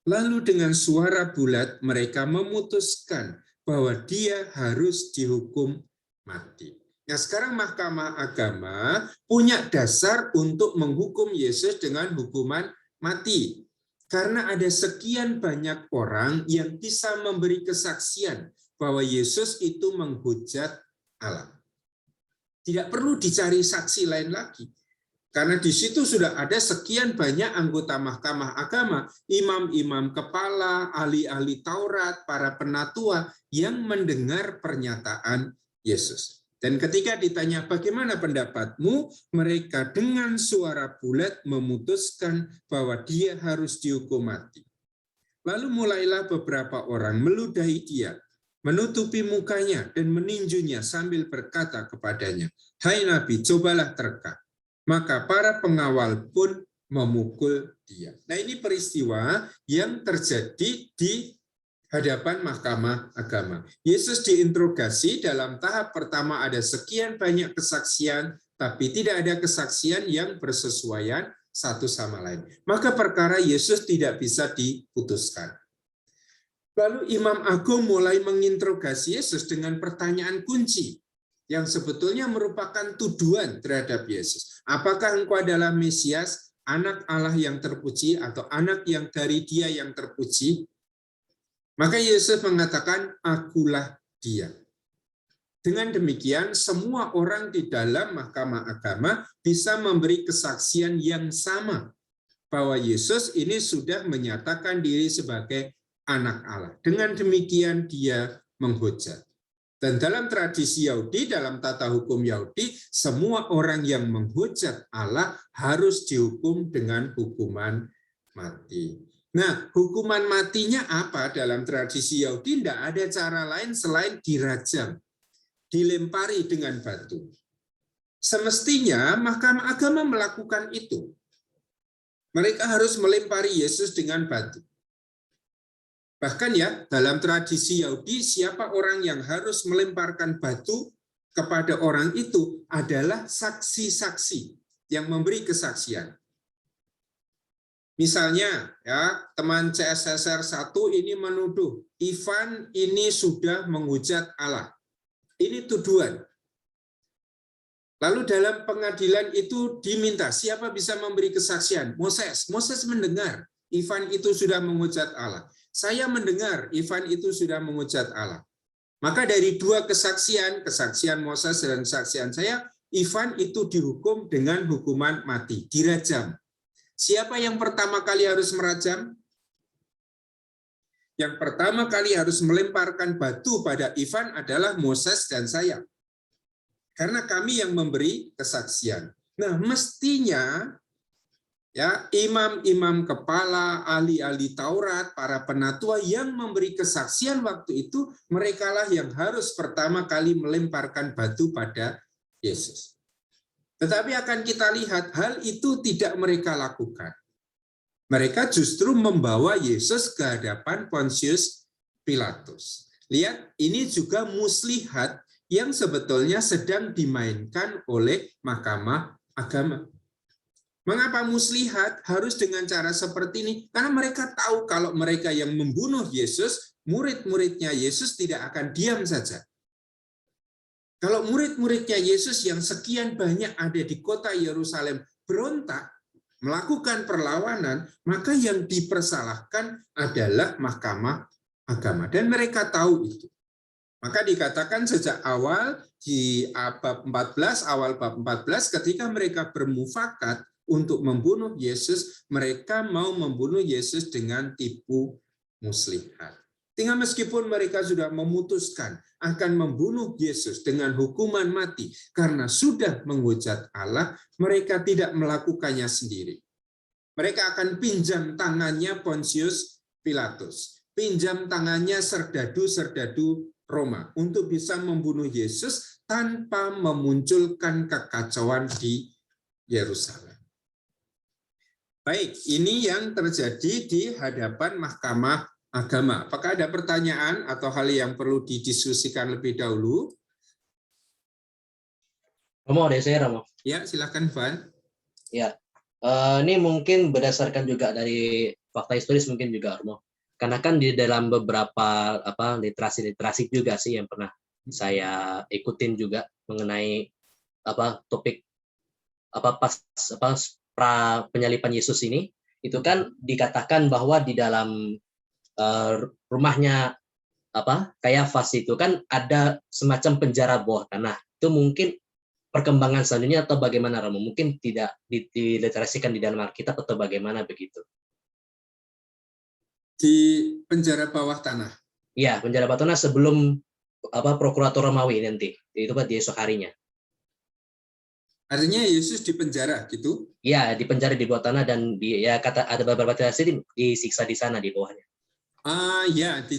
Lalu dengan suara bulat mereka memutuskan bahwa dia harus dihukum mati. Nah, sekarang Mahkamah Agama punya dasar untuk menghukum Yesus dengan hukuman mati. Karena ada sekian banyak orang yang bisa memberi kesaksian bahwa Yesus itu menghujat Allah. Tidak perlu dicari saksi lain lagi. Karena di situ sudah ada sekian banyak anggota Mahkamah Agama, imam-imam kepala, ahli-ahli Taurat, para penatua yang mendengar pernyataan Yesus. Dan ketika ditanya bagaimana pendapatmu, mereka dengan suara bulat memutuskan bahwa dia harus dihukum mati. Lalu mulailah beberapa orang meludahi dia, menutupi mukanya dan meninjunya sambil berkata kepadanya, "Hai Nabi, cobalah terka." Maka para pengawal pun memukul dia. Nah, ini peristiwa yang terjadi di hadapan Mahkamah Agama. Yesus diinterogasi, dalam tahap pertama ada sekian banyak kesaksian, tapi tidak ada kesaksian yang bersesuaian satu sama lain. Maka perkara Yesus tidak bisa diputuskan. Lalu Imam Agung mulai menginterogasi Yesus dengan pertanyaan kunci yang sebetulnya merupakan tuduhan terhadap Yesus. Apakah engkau adalah Mesias, anak Allah yang terpuji, atau anak yang dari dia yang terpuji? Maka Yesus mengatakan, akulah dia. Dengan demikian, semua orang di dalam Mahkamah Agama bisa memberi kesaksian yang sama, bahwa Yesus ini sudah menyatakan diri sebagai anak Allah. Dengan demikian dia menghujat. Dan dalam tradisi Yahudi, dalam tata hukum Yahudi, semua orang yang menghujat Allah harus dihukum dengan hukuman mati. Nah, hukuman matinya apa dalam tradisi Yahudi? Tidak ada cara lain selain dirajam, dilempari dengan batu. Semestinya Mahkamah Agama melakukan itu. Mereka harus melempari Yesus dengan batu. Bahkan ya, dalam tradisi Yahudi, siapa orang yang harus melemparkan batu kepada orang itu adalah saksi-saksi yang memberi kesaksian. Misalnya, ya, teman CSSR 1 ini menuduh Ivan ini sudah menghujat Allah. Ini tuduhan. Lalu dalam pengadilan itu diminta, siapa bisa memberi kesaksian? Moses. Moses mendengar Ivan itu sudah menghujat Allah. Saya mendengar Ivan itu sudah menghujat Allah. Maka dari dua kesaksian, kesaksian Moses dan kesaksian saya, Ivan itu dihukum dengan hukuman mati, dirajam. Siapa yang pertama kali harus merajam? Yang pertama kali harus melemparkan batu pada Ivan adalah Moses dan saya. Karena kami yang memberi kesaksian. Nah, mestinya ya imam-imam kepala, ahli-ahli Taurat, para penatua yang memberi kesaksian waktu itu, merekalah yang harus pertama kali melemparkan batu pada Yesus. Tetapi akan kita lihat hal itu tidak mereka lakukan. Mereka justru membawa Yesus ke hadapan Pontius Pilatus. Lihat, ini juga muslihat yang sebetulnya sedang dimainkan oleh Mahkamah Agama. Mengapa muslihat harus dengan cara seperti ini? Karena mereka tahu kalau mereka yang membunuh Yesus, murid-muridnya Yesus tidak akan diam saja. Kalau murid-muridnya Yesus yang sekian banyak ada di kota Yerusalem berontak, melakukan perlawanan, maka yang dipersalahkan adalah Mahkamah Agama. Dan mereka tahu itu. Maka dikatakan sejak awal di bab 14, awal bab 14, ketika mereka bermufakat untuk membunuh Yesus, mereka mau membunuh Yesus dengan tipu muslihat. Sehingga meskipun mereka sudah memutuskan akan membunuh Yesus dengan hukuman mati karena sudah menghujat Allah, mereka tidak melakukannya sendiri. Mereka akan pinjam tangannya Pontius Pilatus, pinjam tangannya serdadu-serdadu Roma untuk bisa membunuh Yesus tanpa memunculkan kekacauan di Yerusalem. Baik, ini yang terjadi di hadapan Mahkamah Agama. Apakah ada pertanyaan atau hal yang perlu didiskusikan lebih dahulu? Romo, ada saya Romo. Ya, silakan Van. Ya, ini mungkin berdasarkan juga dari fakta historis mungkin juga Romo. Karena kan di dalam beberapa literasi juga sih yang pernah saya ikutin juga mengenai topik pra penyaliban Yesus ini, itu kan dikatakan bahwa di dalam rumahnya Kayafas itu kan ada semacam penjara bawah tanah. Itu mungkin perkembangan selanjutnya atau bagaimana Romo? Mungkin tidak diliterasikan di dalam Alkitab atau bagaimana begitu? Di penjara bawah tanah. Ya, penjara bawah tanah sebelum prokurator Romawi nanti. Itu di esok harinya. Artinya Yesus di penjara gitu? Ya, di penjara di bawah tanah dan ada beberapa teori disiksa di sana di bawahnya. Ya, di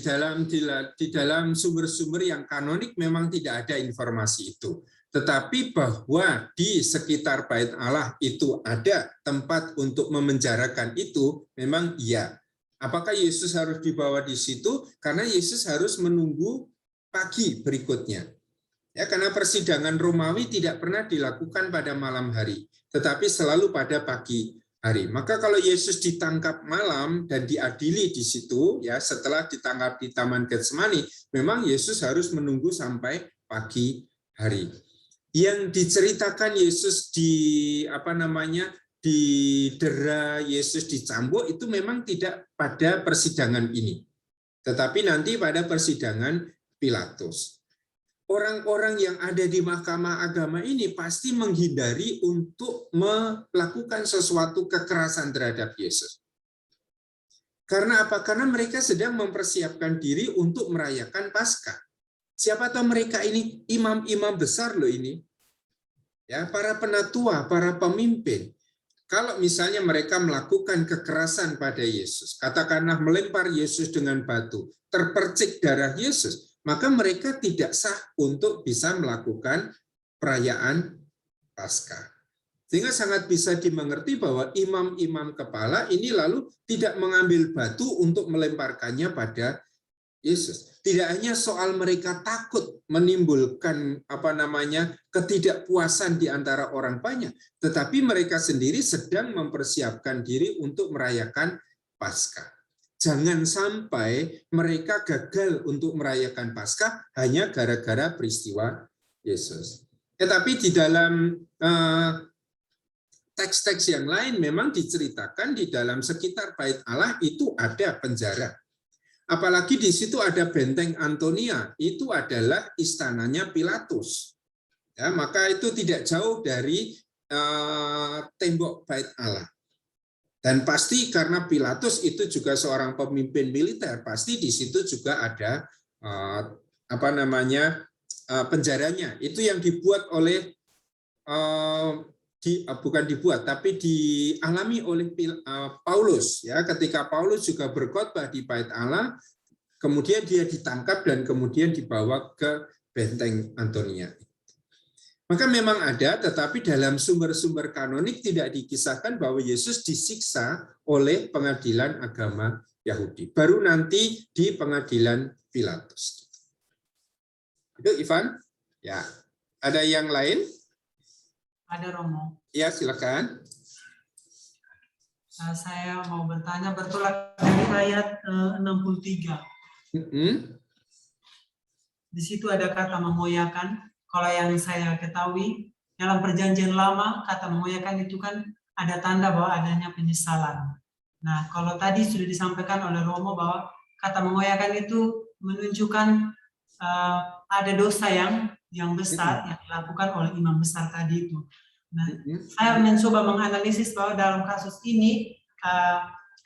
dalam sumber-sumber yang kanonik memang tidak ada informasi itu. Tetapi bahwa di sekitar Bait Allah itu ada tempat untuk memenjarakan itu, memang iya. Apakah Yesus harus dibawa di situ? Karena Yesus harus menunggu pagi berikutnya. Ya, karena persidangan Romawi tidak pernah dilakukan pada malam hari, tetapi selalu pada pagi hari. Maka kalau Yesus ditangkap malam dan diadili di situ, ya setelah ditangkap di Taman Getsemani, memang Yesus harus menunggu sampai pagi hari. Yang diceritakan Yesus didera, Yesus dicambuk itu memang tidak pada persidangan ini, tetapi nanti pada persidangan Pilatus. Orang-orang yang ada di Mahkamah Agama ini pasti menghindari untuk melakukan sesuatu kekerasan terhadap Yesus. Karena apa? Karena mereka sedang mempersiapkan diri untuk merayakan Paskah. Siapa tahu mereka ini imam-imam besar loh ini. Ya, para penatua, para pemimpin. Kalau misalnya mereka melakukan kekerasan pada Yesus, katakanlah melempar Yesus dengan batu, terpercik darah Yesus, maka mereka tidak sah untuk bisa melakukan perayaan Paskah. Sehingga sangat bisa dimengerti bahwa imam-imam kepala ini lalu tidak mengambil batu untuk melemparkannya pada Yesus. Tidak hanya soal mereka takut menimbulkan ketidakpuasan di antara orang banyak, tetapi mereka sendiri sedang mempersiapkan diri untuk merayakan Paskah. Jangan sampai mereka gagal untuk merayakan Paskah hanya gara-gara peristiwa Yesus. Tetapi di dalam teks-teks yang lain memang diceritakan di dalam sekitar Bait Allah itu ada penjara. Apalagi di situ ada benteng Antonia, itu adalah istananya Pilatus. Ya, maka itu tidak jauh dari tembok bait Allah. Dan pasti karena Pilatus itu juga seorang pemimpin militer, pasti di situ juga ada penjaranya. Itu yang dibuat oleh bukan dibuat, tapi dialami oleh Paulus. Ya, ketika Paulus juga berkhotbah di bait Allah, kemudian dia ditangkap dan kemudian dibawa ke benteng Antonia. Maka memang ada, tetapi dalam sumber-sumber kanonik tidak dikisahkan bahwa Yesus disiksa oleh pengadilan agama Yahudi. Baru nanti di pengadilan Pilatus. Itu Ivan? Ya. Ada yang lain? Ada, Romo. Ya, silakan. Saya mau bertanya bertolak dari ayat 63. Di situ ada kata memoyakan. Kalau yang saya ketahui, dalam perjanjian lama, kata memoyakan itu kan ada tanda bahwa adanya penyesalan. Nah, kalau tadi sudah disampaikan oleh Romo bahwa kata memoyakan itu menunjukkan ada dosa yang besar yang dilakukan oleh imam besar tadi itu. Nah, saya mencoba menganalisis bahwa dalam kasus ini,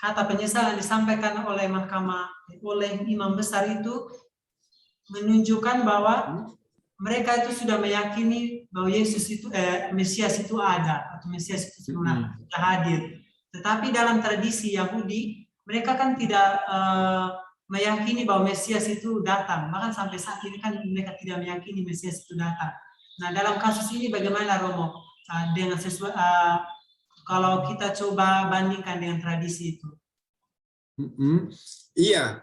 kata penyesalan disampaikan oleh imam besar itu menunjukkan bahwa mereka itu sudah meyakini bahwa Yesus itu Mesias itu ada, atau Mesias itu sudah hadir. Tetapi dalam tradisi Yahudi, mereka kan tidak meyakini bahwa Mesias itu datang. Bahkan sampai saat ini kan mereka tidak meyakini Mesias itu datang. Nah, dalam kasus ini bagaimana, Romo? Dengan sesuai, kalau kita coba bandingkan dengan tradisi itu. Iya.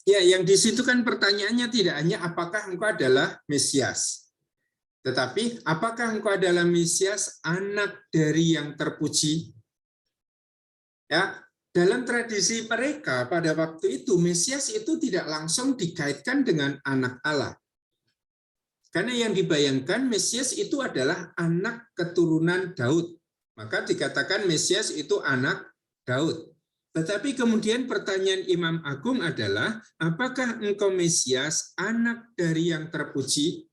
Ya, yang di situ kan pertanyaannya tidak hanya apakah engkau adalah Mesias, tetapi apakah engkau adalah Mesias, anak dari yang terpuji? Ya, dalam tradisi mereka pada waktu itu Mesias itu tidak langsung dikaitkan dengan anak Allah. Karena yang dibayangkan Mesias itu adalah anak keturunan Daud. Maka dikatakan Mesias itu anak Daud. Tetapi kemudian pertanyaan Imam Agung adalah, apakah engkau Mesias, anak dari yang terpuji?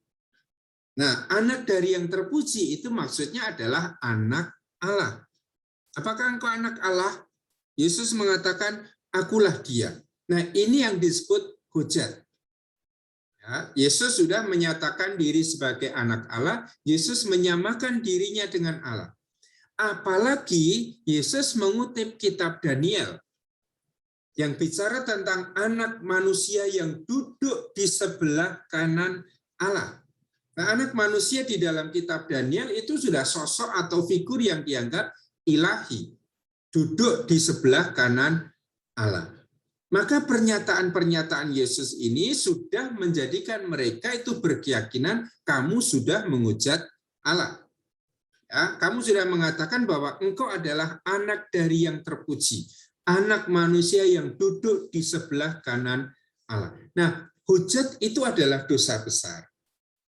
Nah, anak dari yang terpuji itu maksudnya adalah anak Allah. Apakah engkau anak Allah? Yesus mengatakan, akulah dia. Nah, ini yang disebut hujat. Ya, Yesus sudah menyatakan diri sebagai anak Allah, Yesus menyamakan dirinya dengan Allah. Apalagi Yesus mengutip kitab Daniel yang bicara tentang anak manusia yang duduk di sebelah kanan Allah. Nah, anak manusia di dalam kitab Daniel itu sudah sosok atau figur yang dianggap ilahi, duduk di sebelah kanan Allah. Maka pernyataan-pernyataan Yesus ini sudah menjadikan mereka itu berkeyakinan kamu sudah menghujat Allah. Ya, kamu sudah mengatakan bahwa engkau adalah anak dari yang terpuji, anak manusia yang duduk di sebelah kanan Allah. Nah, hujat itu adalah dosa besar.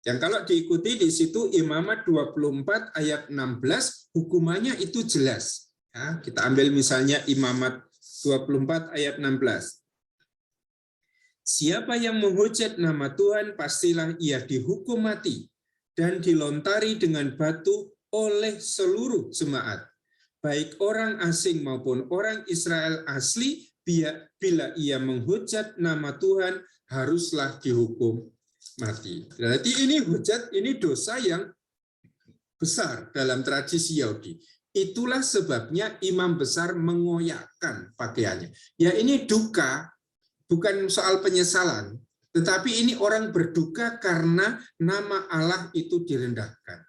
Yang kalau diikuti di situ Imamat 24 ayat 16, hukumannya itu jelas. Ya, kita ambil misalnya Imamat 24 ayat 16. Siapa yang menghujat nama Tuhan, pastilah ia dihukum mati dan dilontari dengan batu oleh seluruh jemaat, baik orang asing maupun orang Israel asli, bila ia menghujat nama Tuhan, haruslah dihukum mati. Berarti ini hujat, ini dosa yang besar dalam tradisi Yahudi. Itulah sebabnya imam besar mengoyakkan pakaiannya. Ya, ini duka, bukan soal penyesalan, tetapi ini orang berduka karena nama Allah itu direndahkan.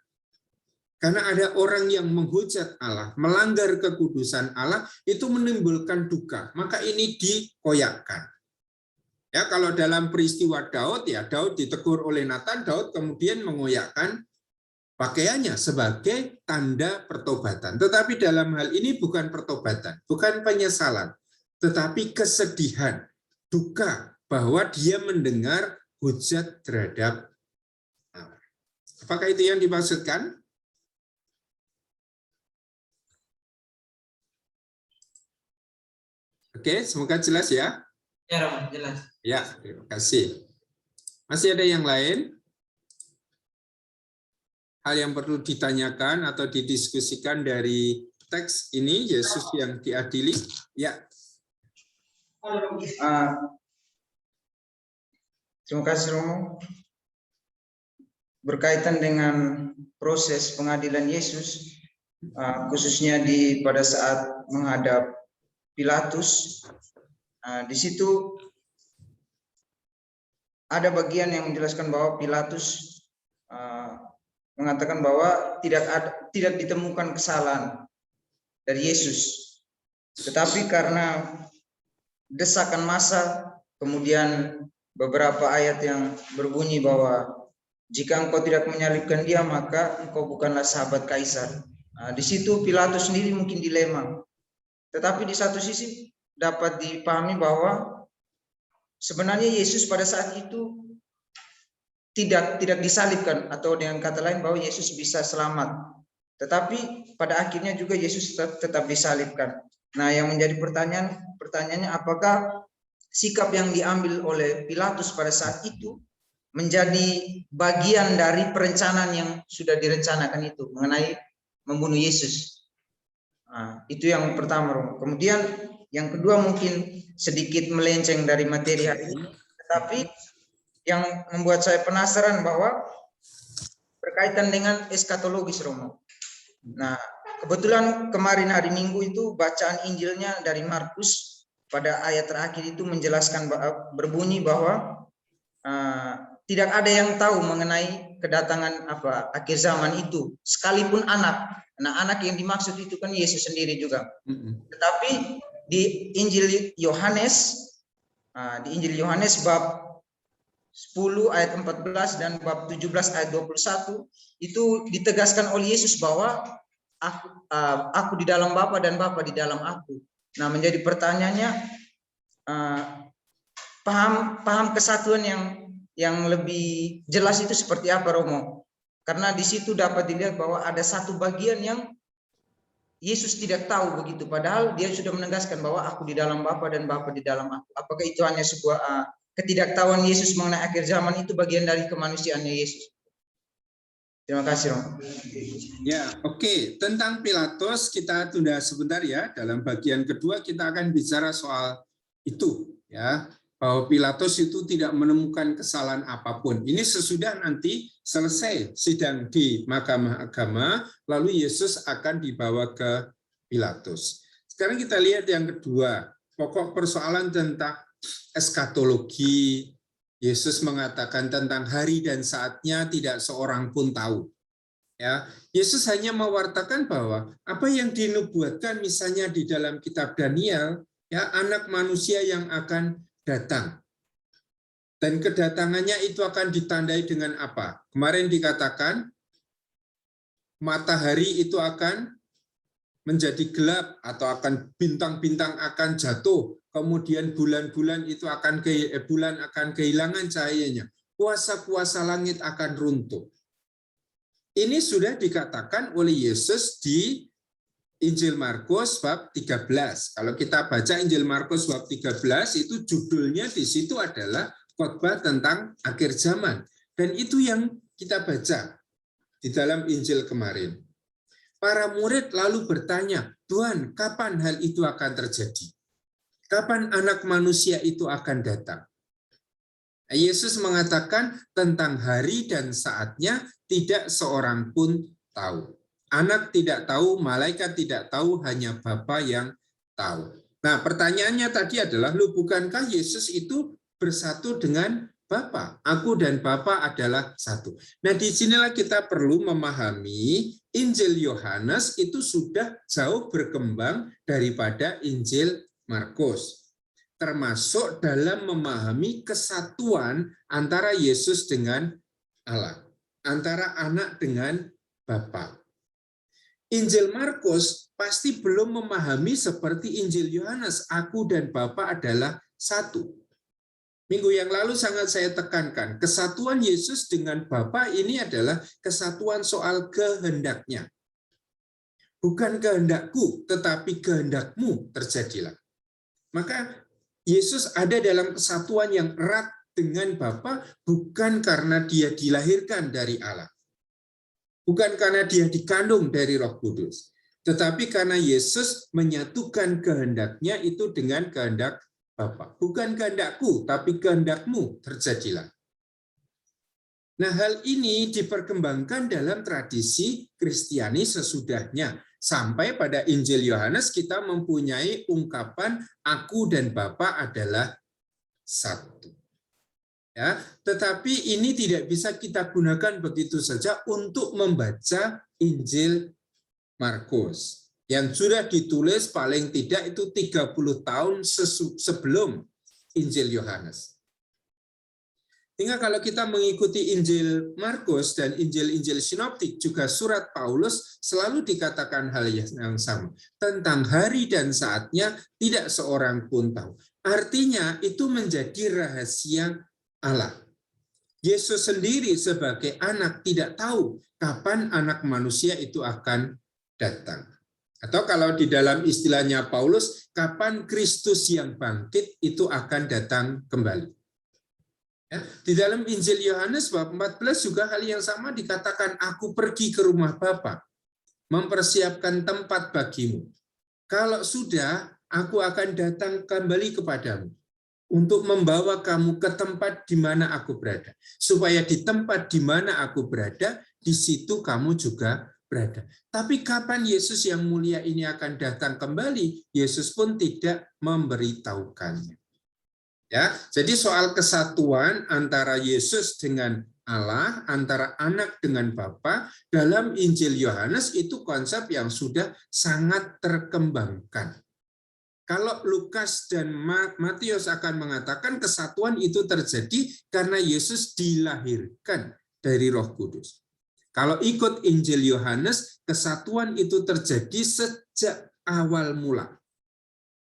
Karena ada orang yang menghujat Allah, melanggar kekudusan Allah, itu menimbulkan duka. Maka ini dikoyakkan. Ya, kalau dalam peristiwa Daud, ya Daud ditegur oleh Nathan, Daud kemudian mengoyakkan pakaiannya sebagai tanda pertobatan. Tetapi dalam hal ini bukan pertobatan, bukan penyesalan, tetapi kesedihan, duka bahwa dia mendengar hujat terhadap Allah. Apakah itu yang dimaksudkan? Oke, semoga jelas ya. Ya, Romo, jelas. Ya, terima kasih. Masih ada yang lain? hal yang perlu ditanyakan atau didiskusikan dari teks ini, Yesus yang diadili? Ya. Terima kasih Romo. Berkaitan dengan proses pengadilan Yesus, khususnya pada saat menghadap Pilatus, di situ ada bagian yang menjelaskan bahwa Pilatus mengatakan bahwa tidak ditemukan kesalahan dari Yesus, tetapi karena desakan massa, kemudian beberapa ayat yang berbunyi bahwa jika engkau tidak menyalibkan dia, maka engkau bukanlah sahabat Kaisar. Di situ Pilatus sendiri mungkin dilema. Tetapi di satu sisi dapat dipahami bahwa sebenarnya Yesus pada saat itu tidak disalibkan, atau dengan kata lain bahwa Yesus bisa selamat. Tetapi pada akhirnya juga Yesus tetap disalibkan. Nah, yang menjadi pertanyaannya apakah sikap yang diambil oleh Pilatus pada saat itu menjadi bagian dari perencanaan yang sudah direncanakan itu mengenai membunuh Yesus. Itu yang pertama. Kemudian yang kedua mungkin sedikit melenceng dari materi hari ini, tetapi yang membuat saya penasaran bahwa berkaitan dengan eskatologis, Romo. Nah, kebetulan kemarin hari Minggu itu bacaan Injilnya dari Markus pada ayat terakhir itu menjelaskan berbunyi bahwa tidak ada yang tahu mengenai kedatangan akhir zaman itu, sekalipun anak. Nah, anak yang dimaksud itu kan Yesus sendiri juga. Tetapi di Injil Yohanes, bab 10 ayat 14 dan bab 17 ayat 21 itu ditegaskan oleh Yesus bahwa aku di dalam Bapa dan Bapa di dalam aku. Nah, menjadi pertanyaannya, paham kesatuan yang lebih jelas itu seperti apa, Romo? Karena di situ dapat dilihat bahwa ada satu bagian yang Yesus tidak tahu begitu, padahal dia sudah menegaskan bahwa aku di dalam Bapa dan Bapa di dalam aku. Apakah itu hanya sebuah ketidaktahuan Yesus mengenai akhir zaman, itu bagian dari kemanusiaannya Yesus? Terima kasih, Romo. Ya, oke. Tentang Pilatus kita tunda sebentar ya. Dalam bagian kedua kita akan bicara soal itu, ya. Bahwa Pilatus itu tidak menemukan kesalahan apapun. Ini sesudah nanti selesai sidang di Mahkamah Agama, lalu Yesus akan dibawa ke Pilatus. Sekarang kita lihat yang kedua, pokok persoalan tentang eskatologi. Yesus mengatakan tentang hari dan saatnya tidak seorang pun tahu. Ya, Yesus hanya mewartakan bahwa apa yang dinubuatkan misalnya di dalam kitab Daniel, ya, anak manusia yang akan datang. Dan kedatangannya itu akan ditandai dengan apa? Kemarin dikatakan matahari itu akan menjadi gelap atau akan bintang-bintang akan jatuh, kemudian bulan-bulan itu akan kehilangan cahayanya. Kuasa-kuasa langit akan runtuh. Ini sudah dikatakan oleh Yesus di Injil Markus bab 13. Kalau kita baca Injil Markus bab 13 itu judulnya di situ adalah khotbah tentang akhir zaman. Dan itu yang kita baca di dalam Injil kemarin. Para murid lalu bertanya, "Tuhan, kapan hal itu akan terjadi? Kapan anak manusia itu akan datang?" Yesus mengatakan tentang hari dan saatnya tidak seorang pun tahu. Anak tidak tahu, malaikat tidak tahu, hanya Bapa yang tahu. Nah, pertanyaannya tadi adalah, bukankah Yesus itu bersatu dengan Bapa? Aku dan Bapa adalah satu. Nah, di sinilah kita perlu memahami Injil Yohanes itu sudah jauh berkembang daripada Injil Markus. Termasuk dalam memahami kesatuan antara Yesus dengan Allah, antara anak dengan Bapa. Injil Markus pasti belum memahami seperti Injil Yohanes, aku dan Bapa adalah satu. Minggu yang lalu sangat saya tekankan, kesatuan Yesus dengan Bapa ini adalah kesatuan soal kehendaknya. Bukan kehendakku, tetapi kehendakmu terjadilah. Maka Yesus ada dalam kesatuan yang erat dengan Bapa bukan karena dia dilahirkan dari Allah. Bukan karena dia dikandung dari Roh Kudus, tetapi karena Yesus menyatukan kehendaknya itu dengan kehendak Bapa. Bukan kehendakku, tapi kehendakmu terjadilah. Nah, hal ini diperkembangkan dalam tradisi Kristiani sesudahnya. Sampai pada Injil Yohanes kita mempunyai ungkapan aku dan Bapa adalah satu. Ya, tetapi ini tidak bisa kita gunakan begitu saja untuk membaca Injil Markus yang sudah ditulis paling tidak itu 30 tahun sebelum Injil Yohanes. Sehingga kalau kita mengikuti Injil Markus dan Injil-Injil sinoptik, juga surat Paulus selalu dikatakan hal yang sama. Tentang hari dan saatnya tidak seorang pun tahu. Artinya itu menjadi rahasia Allah. Yesus sendiri sebagai anak tidak tahu kapan anak manusia itu akan datang. Atau kalau di dalam istilahnya Paulus, kapan Kristus yang bangkit itu akan datang kembali. Ya, di dalam Injil Yohanes bab 14 juga hal yang sama dikatakan, aku pergi ke rumah Bapa, mempersiapkan tempat bagimu. Kalau sudah, aku akan datang kembali kepadamu untuk membawa kamu ke tempat di mana aku berada. Supaya di tempat di mana aku berada, di situ kamu juga berada. Tapi kapan Yesus yang mulia ini akan datang kembali, Yesus pun tidak memberitahukannya. Ya, jadi soal kesatuan antara Yesus dengan Allah, antara anak dengan Bapa dalam Injil Yohanes itu konsep yang sudah sangat terkembangkan. Kalau Lukas dan Matius akan mengatakan kesatuan itu terjadi karena Yesus dilahirkan dari Roh Kudus. Kalau ikut Injil Yohanes, kesatuan itu terjadi sejak awal mula.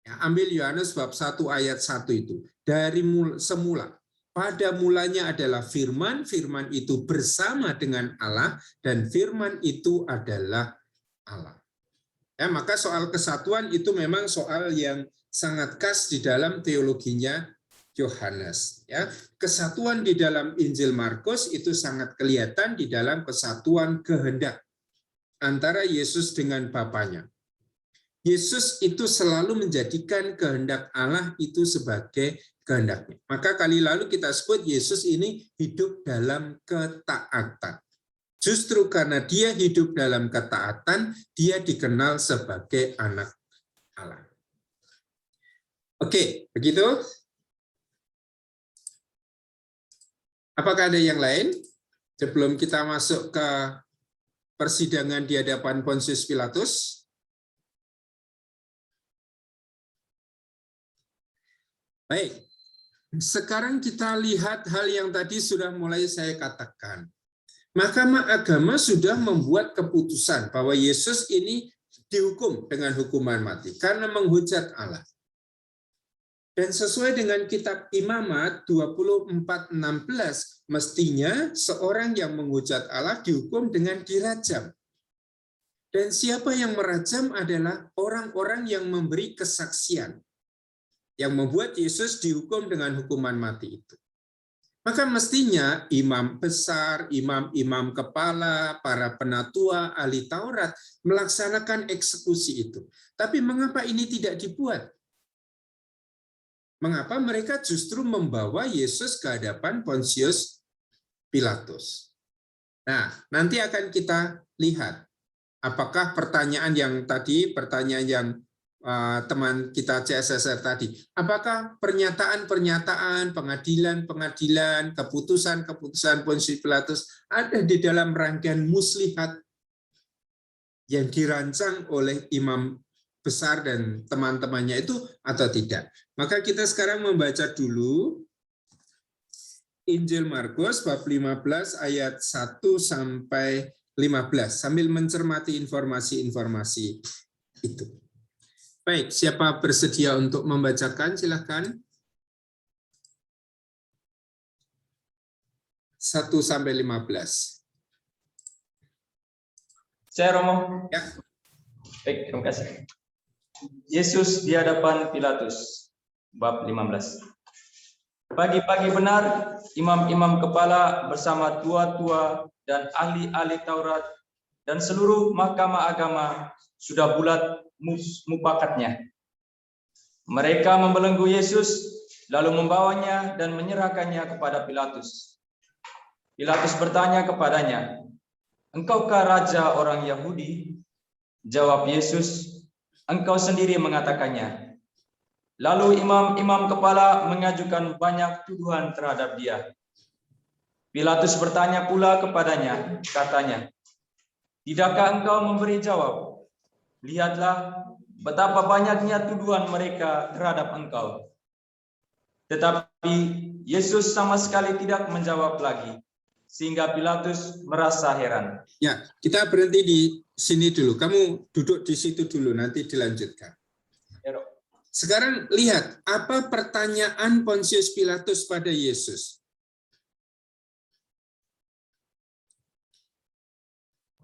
Ya, ambil Yohanes bab 1 ayat 1 itu. Dari semula, pada mulanya adalah firman, firman itu bersama dengan Allah, dan firman itu adalah Allah. Ya, maka soal kesatuan itu memang soal yang sangat khas di dalam teologinya Yohanes. Ya, kesatuan di dalam Injil Markus itu sangat kelihatan di dalam kesatuan kehendak antara Yesus dengan Bapanya. Yesus itu selalu menjadikan kehendak Allah itu sebagai kehendaknya. Maka kali lalu kita sebut Yesus ini hidup dalam ketaatan. Justru karena dia hidup dalam ketaatan, dia dikenal sebagai anak Allah. Oke, begitu? Apakah ada yang lain? Sebelum kita masuk ke persidangan di hadapan Pontius Pilatus. Baik, sekarang kita lihat hal yang tadi sudah mulai saya katakan. Mahkamah Agama sudah membuat keputusan bahwa Yesus ini dihukum dengan hukuman mati karena menghujat Allah. Dan sesuai dengan kitab Imamat 24:16, mestinya seorang yang menghujat Allah dihukum dengan dirajam. Dan siapa yang merajam adalah orang-orang yang memberi kesaksian, yang membuat Yesus dihukum dengan hukuman mati itu. Maka mestinya imam besar, imam-imam kepala, para penatua, ahli Taurat melaksanakan eksekusi itu. Tapi mengapa ini tidak dibuat? Mengapa mereka justru membawa Yesus ke hadapan Pontius Pilatus? Nah, nanti akan kita lihat apakah pertanyaan yang tadi, pertanyaan yang teman kita CSSR tadi, apakah pernyataan-pernyataan, pengadilan-pengadilan, keputusan-keputusan Pontius Pilatus ada di dalam rangkaian muslihat yang dirancang oleh imam besar dan teman-temannya itu atau tidak? Maka kita sekarang membaca dulu Injil Markus bab 15 ayat 1 sampai 15 sambil mencermati informasi-informasi itu. Baik, siapa bersedia untuk membacakan? Silakan. 1 sampai 15. Saya Romo. Ya. Baik, terima kasih. Yesus di hadapan Pilatus, bab 15. Pagi-pagi benar, imam-imam kepala bersama tua-tua dan ahli-ahli Taurat dan seluruh mahkamah agama sudah bulat mupakatnya. Mereka membelenggu Yesus, lalu membawanya dan menyerahkannya kepada Pilatus. Pilatus bertanya kepadanya, "Engkaukah raja orang Yahudi?" Jawab Yesus, "Engkau sendiri mengatakannya." Lalu imam-imam kepala mengajukan banyak tuduhan terhadap dia. Pilatus bertanya pula kepadanya, katanya, "Tidakkah engkau memberi jawab? Lihatlah betapa banyaknya tuduhan mereka terhadap engkau." Tetapi Yesus sama sekali tidak menjawab lagi, sehingga Pilatus merasa heran. Ya, kita berhenti di sini dulu. Kamu duduk di situ dulu, nanti dilanjutkan. Sekarang lihat, apa pertanyaan Pontius Pilatus pada Yesus?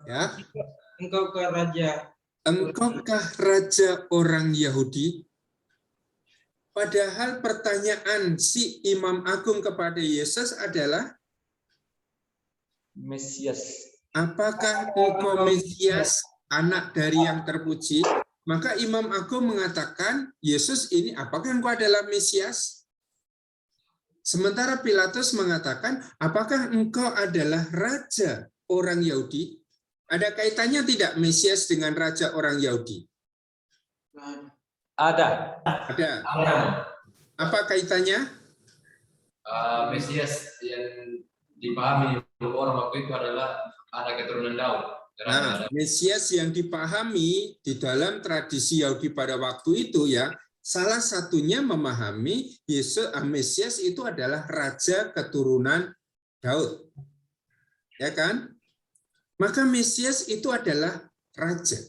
Ya. Engkaukah raja? Engkaukah raja orang Yahudi? Padahal pertanyaan si Imam Agung kepada Yesus adalah, Mesias. apakah engkau Mesias, anak dari yang terpuji? Maka Imam Agung mengatakan, Yesus ini, apakah engkau adalah Mesias? Sementara Pilatus mengatakan, apakah engkau adalah raja orang Yahudi? Ada kaitannya tidak Mesias dengan raja orang Yahudi? Ada. Ada. Apa kaitannya? Mesias yang dipahami orang waktu itu adalah anak keturunan Daud. Nah, Mesias yang dipahami di dalam tradisi Yahudi pada waktu itu ya, salah satunya memahami Yesus Mesias itu adalah raja keturunan Daud. Ya kan? Maka Mesias itu adalah raja.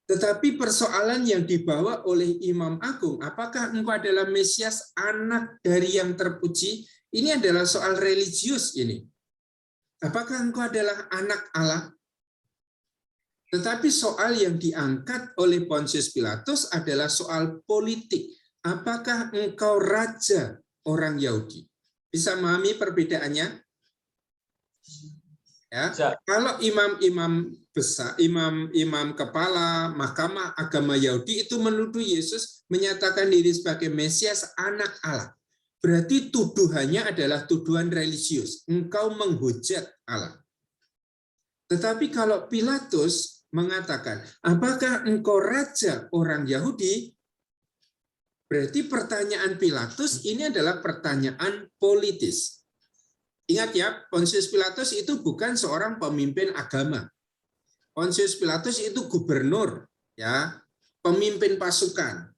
Tetapi persoalan yang dibawa oleh Imam Agung, apakah engkau adalah Mesias, anak dari yang terpuji? Ini adalah soal religius ini. Apakah engkau adalah anak Allah? Tetapi soal yang diangkat oleh Pontius Pilatus adalah soal politik. Apakah engkau raja orang Yahudi? Bisa memahami perbedaannya? Ya, kalau imam-imam besar, imam-imam kepala mahkamah agama Yahudi itu menuduh Yesus menyatakan diri sebagai Mesias, anak Allah. Berarti tuduhannya adalah tuduhan religius. Engkau menghujat Allah. Tetapi kalau Pilatus mengatakan, apakah engkau raja orang Yahudi? Berarti pertanyaan Pilatus ini adalah pertanyaan politis. Ingat ya, Pontius Pilatus itu bukan seorang pemimpin agama. Pontius Pilatus itu gubernur, ya, pemimpin pasukan.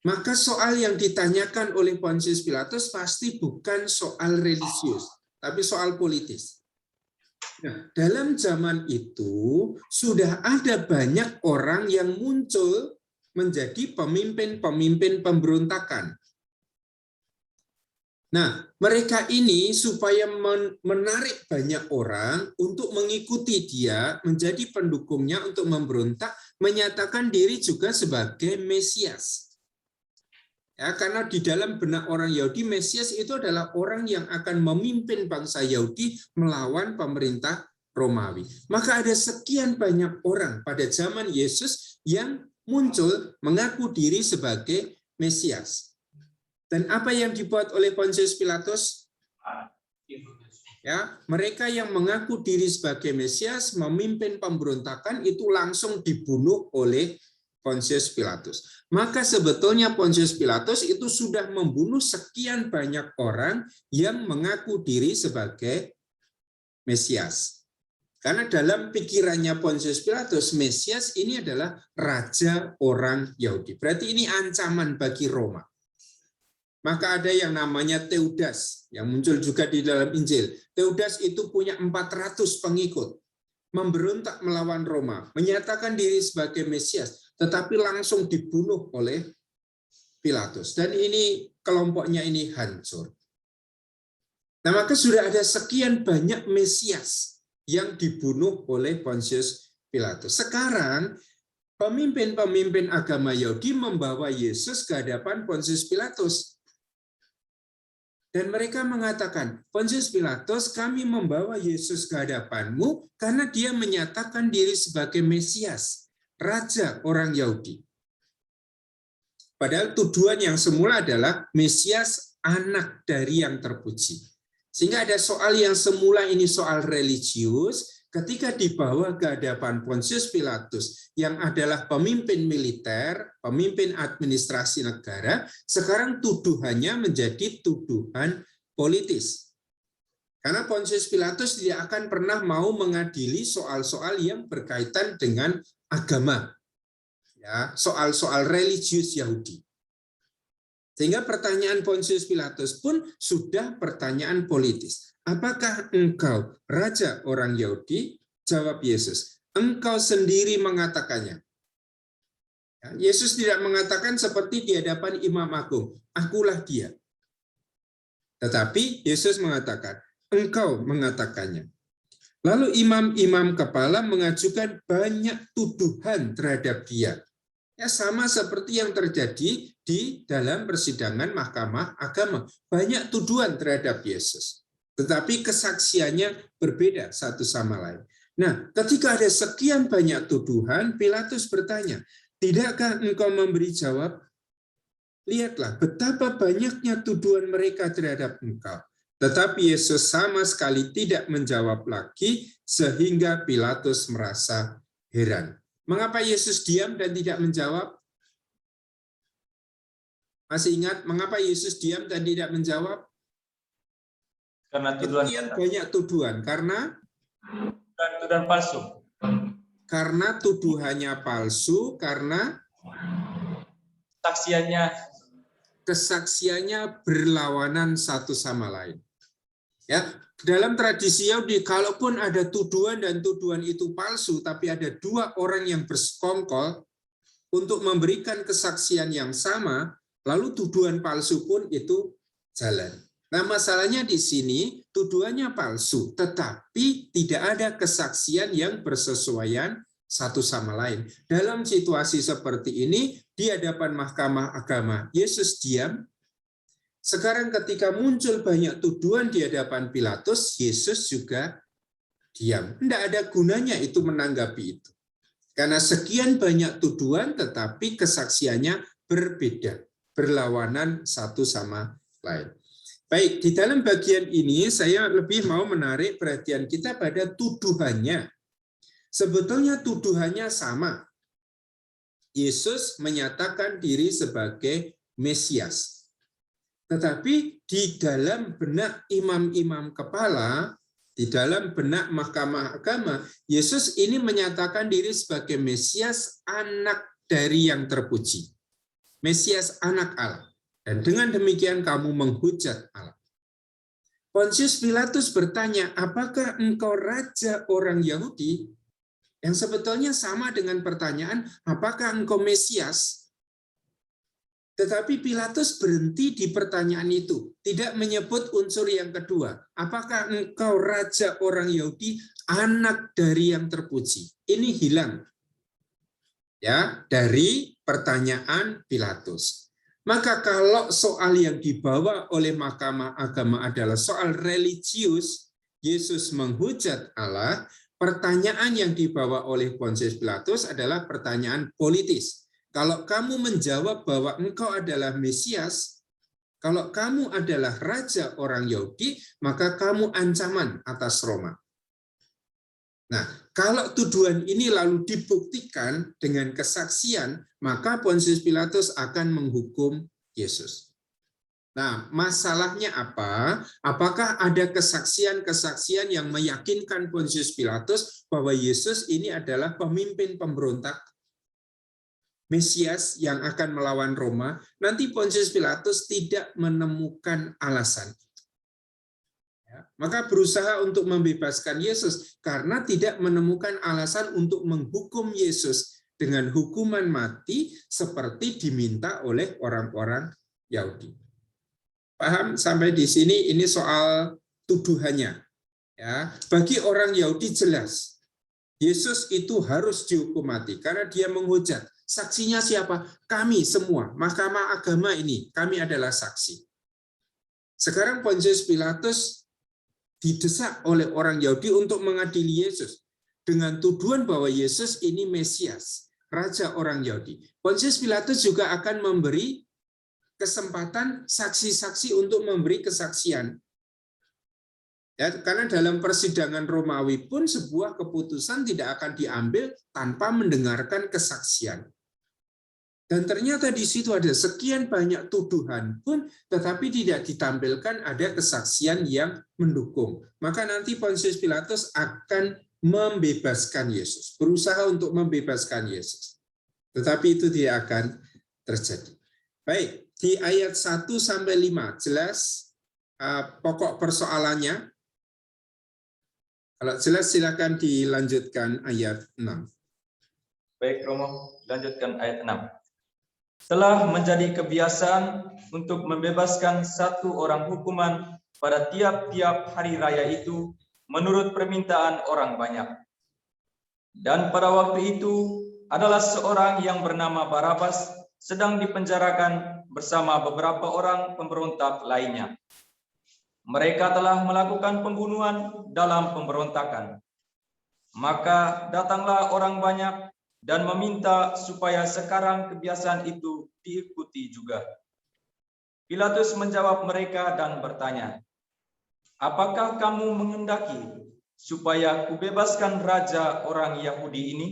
Maka soal yang ditanyakan oleh Pontius Pilatus pasti bukan soal religius, tapi soal politis. Nah, dalam zaman itu sudah ada banyak orang yang muncul menjadi pemimpin-pemimpin pemberontakan. Nah, mereka ini supaya menarik banyak orang untuk mengikuti dia, menjadi pendukungnya untuk memberontak, menyatakan diri juga sebagai Mesias. Ya, karena di dalam benak orang Yahudi, Mesias itu adalah orang yang akan memimpin bangsa Yahudi melawan pemerintah Romawi. Maka ada sekian banyak orang pada zaman Yesus yang muncul mengaku diri sebagai Mesias. Dan apa yang dibuat oleh Pontius Pilatus? Ya, mereka yang mengaku diri sebagai Mesias, memimpin pemberontakan itu langsung dibunuh oleh Pontius Pilatus. Maka sebetulnya Pontius Pilatus itu sudah membunuh sekian banyak orang yang mengaku diri sebagai Mesias. Karena dalam pikirannya Pontius Pilatus, Mesias ini adalah raja orang Yahudi. Berarti ini ancaman bagi Roma. Maka ada yang namanya Teudas, yang muncul juga di dalam Injil. Teudas itu punya 400 pengikut, memberontak melawan Roma, menyatakan diri sebagai Mesias, tetapi langsung dibunuh oleh Pilatus. Dan ini kelompoknya ini hancur. Nah, maka sudah ada sekian banyak Mesias yang dibunuh oleh Pontius Pilatus. Sekarang pemimpin-pemimpin agama Yahudi membawa Yesus ke hadapan Pontius Pilatus. Dan mereka mengatakan, Pontius Pilatus, kami membawa Yesus ke hadapanmu karena dia menyatakan diri sebagai Mesias, Raja orang Yahudi. Padahal tuduhan yang semula adalah Mesias, anak dari yang terpuji. Sehingga ada soal yang semula ini soal religius, ketika dibawa ke hadapan Pontius Pilatus yang adalah pemimpin militer, pemimpin administrasi negara, sekarang tuduhannya menjadi tuduhan politis. Karena Pontius Pilatus tidak akan pernah mau mengadili soal-soal yang berkaitan dengan agama. Ya, soal-soal religius Yahudi. Sehingga pertanyaan Pontius Pilatus pun sudah pertanyaan politis. Apakah engkau raja orang Yahudi? Jawab Yesus, engkau sendiri mengatakannya. Ya, Yesus tidak mengatakan seperti di hadapan Imam Agung, akulah dia. Tetapi Yesus mengatakan, engkau mengatakannya. Lalu imam-imam kepala mengajukan banyak tuduhan terhadap dia. Ya, sama seperti yang terjadi di dalam persidangan Mahkamah Agama. Banyak tuduhan terhadap Yesus. Tetapi kesaksiannya berbeda satu sama lain. Nah, ketika ada sekian banyak tuduhan, Pilatus bertanya, tidakkah engkau memberi jawab? Lihatlah betapa banyaknya tuduhan mereka terhadap engkau. Tetapi Yesus sama sekali tidak menjawab lagi, sehingga Pilatus merasa heran. Mengapa Yesus diam dan tidak menjawab? Masih ingat mengapa Yesus diam dan tidak menjawab? Karena tuduhan banyak tuduhan. Karena tuduhan palsu. Karena tuduhannya palsu, karena kesaksiannya berlawanan satu sama lain. Ya, dalam tradisi Yahudi, kalaupun ada tuduhan dan tuduhan itu palsu, tapi ada dua orang yang bersekongkol untuk memberikan kesaksian yang sama, lalu tuduhan palsu pun itu jalan. Nah, masalahnya di sini tuduhannya palsu, tetapi tidak ada kesaksian yang bersesuaian satu sama lain. Dalam situasi seperti ini, di hadapan Mahkamah Agama, Yesus diam. Sekarang ketika muncul banyak tuduhan di hadapan Pilatus, Yesus juga diam. Tidak ada gunanya itu menanggapi itu. Karena sekian banyak tuduhan, tetapi kesaksiannya berbeda, berlawanan satu sama lain. Baik, di dalam bagian ini saya lebih mau menarik perhatian kita pada tuduhannya. Sebetulnya tuduhannya sama. Yesus menyatakan diri sebagai Mesias. Tetapi di dalam benak imam-imam kepala, di dalam benak Mahkamah Agama, Yesus ini menyatakan diri sebagai Mesias, anak dari yang terpuji. Mesias, anak Allah. Dan dengan demikian kamu menghujat Allah. Pontius Pilatus bertanya, apakah engkau raja orang Yahudi? Yang sebetulnya sama dengan pertanyaan, apakah engkau Mesias? Tetapi Pilatus berhenti di pertanyaan itu, tidak menyebut unsur yang kedua. Apakah engkau raja orang Yahudi, anak dari yang terpuji? Ini hilang ya dari pertanyaan Pilatus. Maka kalau soal yang dibawa oleh Mahkamah Agama adalah soal religius, Yesus menghujat Allah, pertanyaan yang dibawa oleh Pontius Pilatus adalah pertanyaan politis. Kalau kamu menjawab bahwa engkau adalah Mesias, kalau kamu adalah raja orang Yahudi, maka kamu ancaman atas Roma. Nah, kalau tuduhan ini lalu dibuktikan dengan kesaksian, maka Pontius Pilatus akan menghukum Yesus. Nah, masalahnya apa? Apakah ada kesaksian-kesaksian yang meyakinkan Pontius Pilatus bahwa Yesus ini adalah pemimpin pemberontak Mesias yang akan melawan Roma? Nanti Pontius Pilatus tidak menemukan alasan. Ya, maka berusaha untuk membebaskan Yesus karena tidak menemukan alasan untuk menghukum Yesus dengan hukuman mati seperti diminta oleh orang-orang Yahudi. Paham sampai di sini? Ini soal tuduhannya. Ya, bagi orang Yahudi jelas Yesus itu harus dihukum mati karena dia menghujat. Saksinya siapa? Kami semua, Mahkamah Agama ini, kami adalah saksi. Sekarang Pontius Pilatus didesak oleh orang Yahudi untuk mengadili Yesus dengan tuduhan bahwa Yesus ini Mesias, raja orang Yahudi. Pontius Pilatus juga akan memberi kesempatan saksi-saksi untuk memberi kesaksian. Ya, karena dalam persidangan Romawi pun sebuah keputusan tidak akan diambil tanpa mendengarkan kesaksian. Dan ternyata di situ ada sekian banyak tuduhan pun, tetapi tidak ditampilkan ada kesaksian yang mendukung. Maka nanti Pontius Pilatus akan membebaskan Yesus, berusaha untuk membebaskan Yesus. Tetapi itu tidak akan terjadi. Baik, di ayat 1-5 jelas pokok persoalannya. Kalau jelas silakan dilanjutkan ayat 6. Baik Romo, lanjutkan ayat 6. Telah menjadi kebiasaan untuk membebaskan satu orang hukuman pada tiap-tiap hari raya itu menurut permintaan orang banyak. Dan pada waktu itu adalah seorang yang bernama Barabas sedang dipenjarakan bersama beberapa orang pemberontak lainnya. Mereka telah melakukan pembunuhan dalam pemberontakan. Maka datanglah orang banyak dan meminta supaya sekarang kebiasaan itu diikuti juga. Pilatus menjawab mereka dan bertanya, "Apakah kamu menghendaki supaya kubebaskan raja orang Yahudi ini?"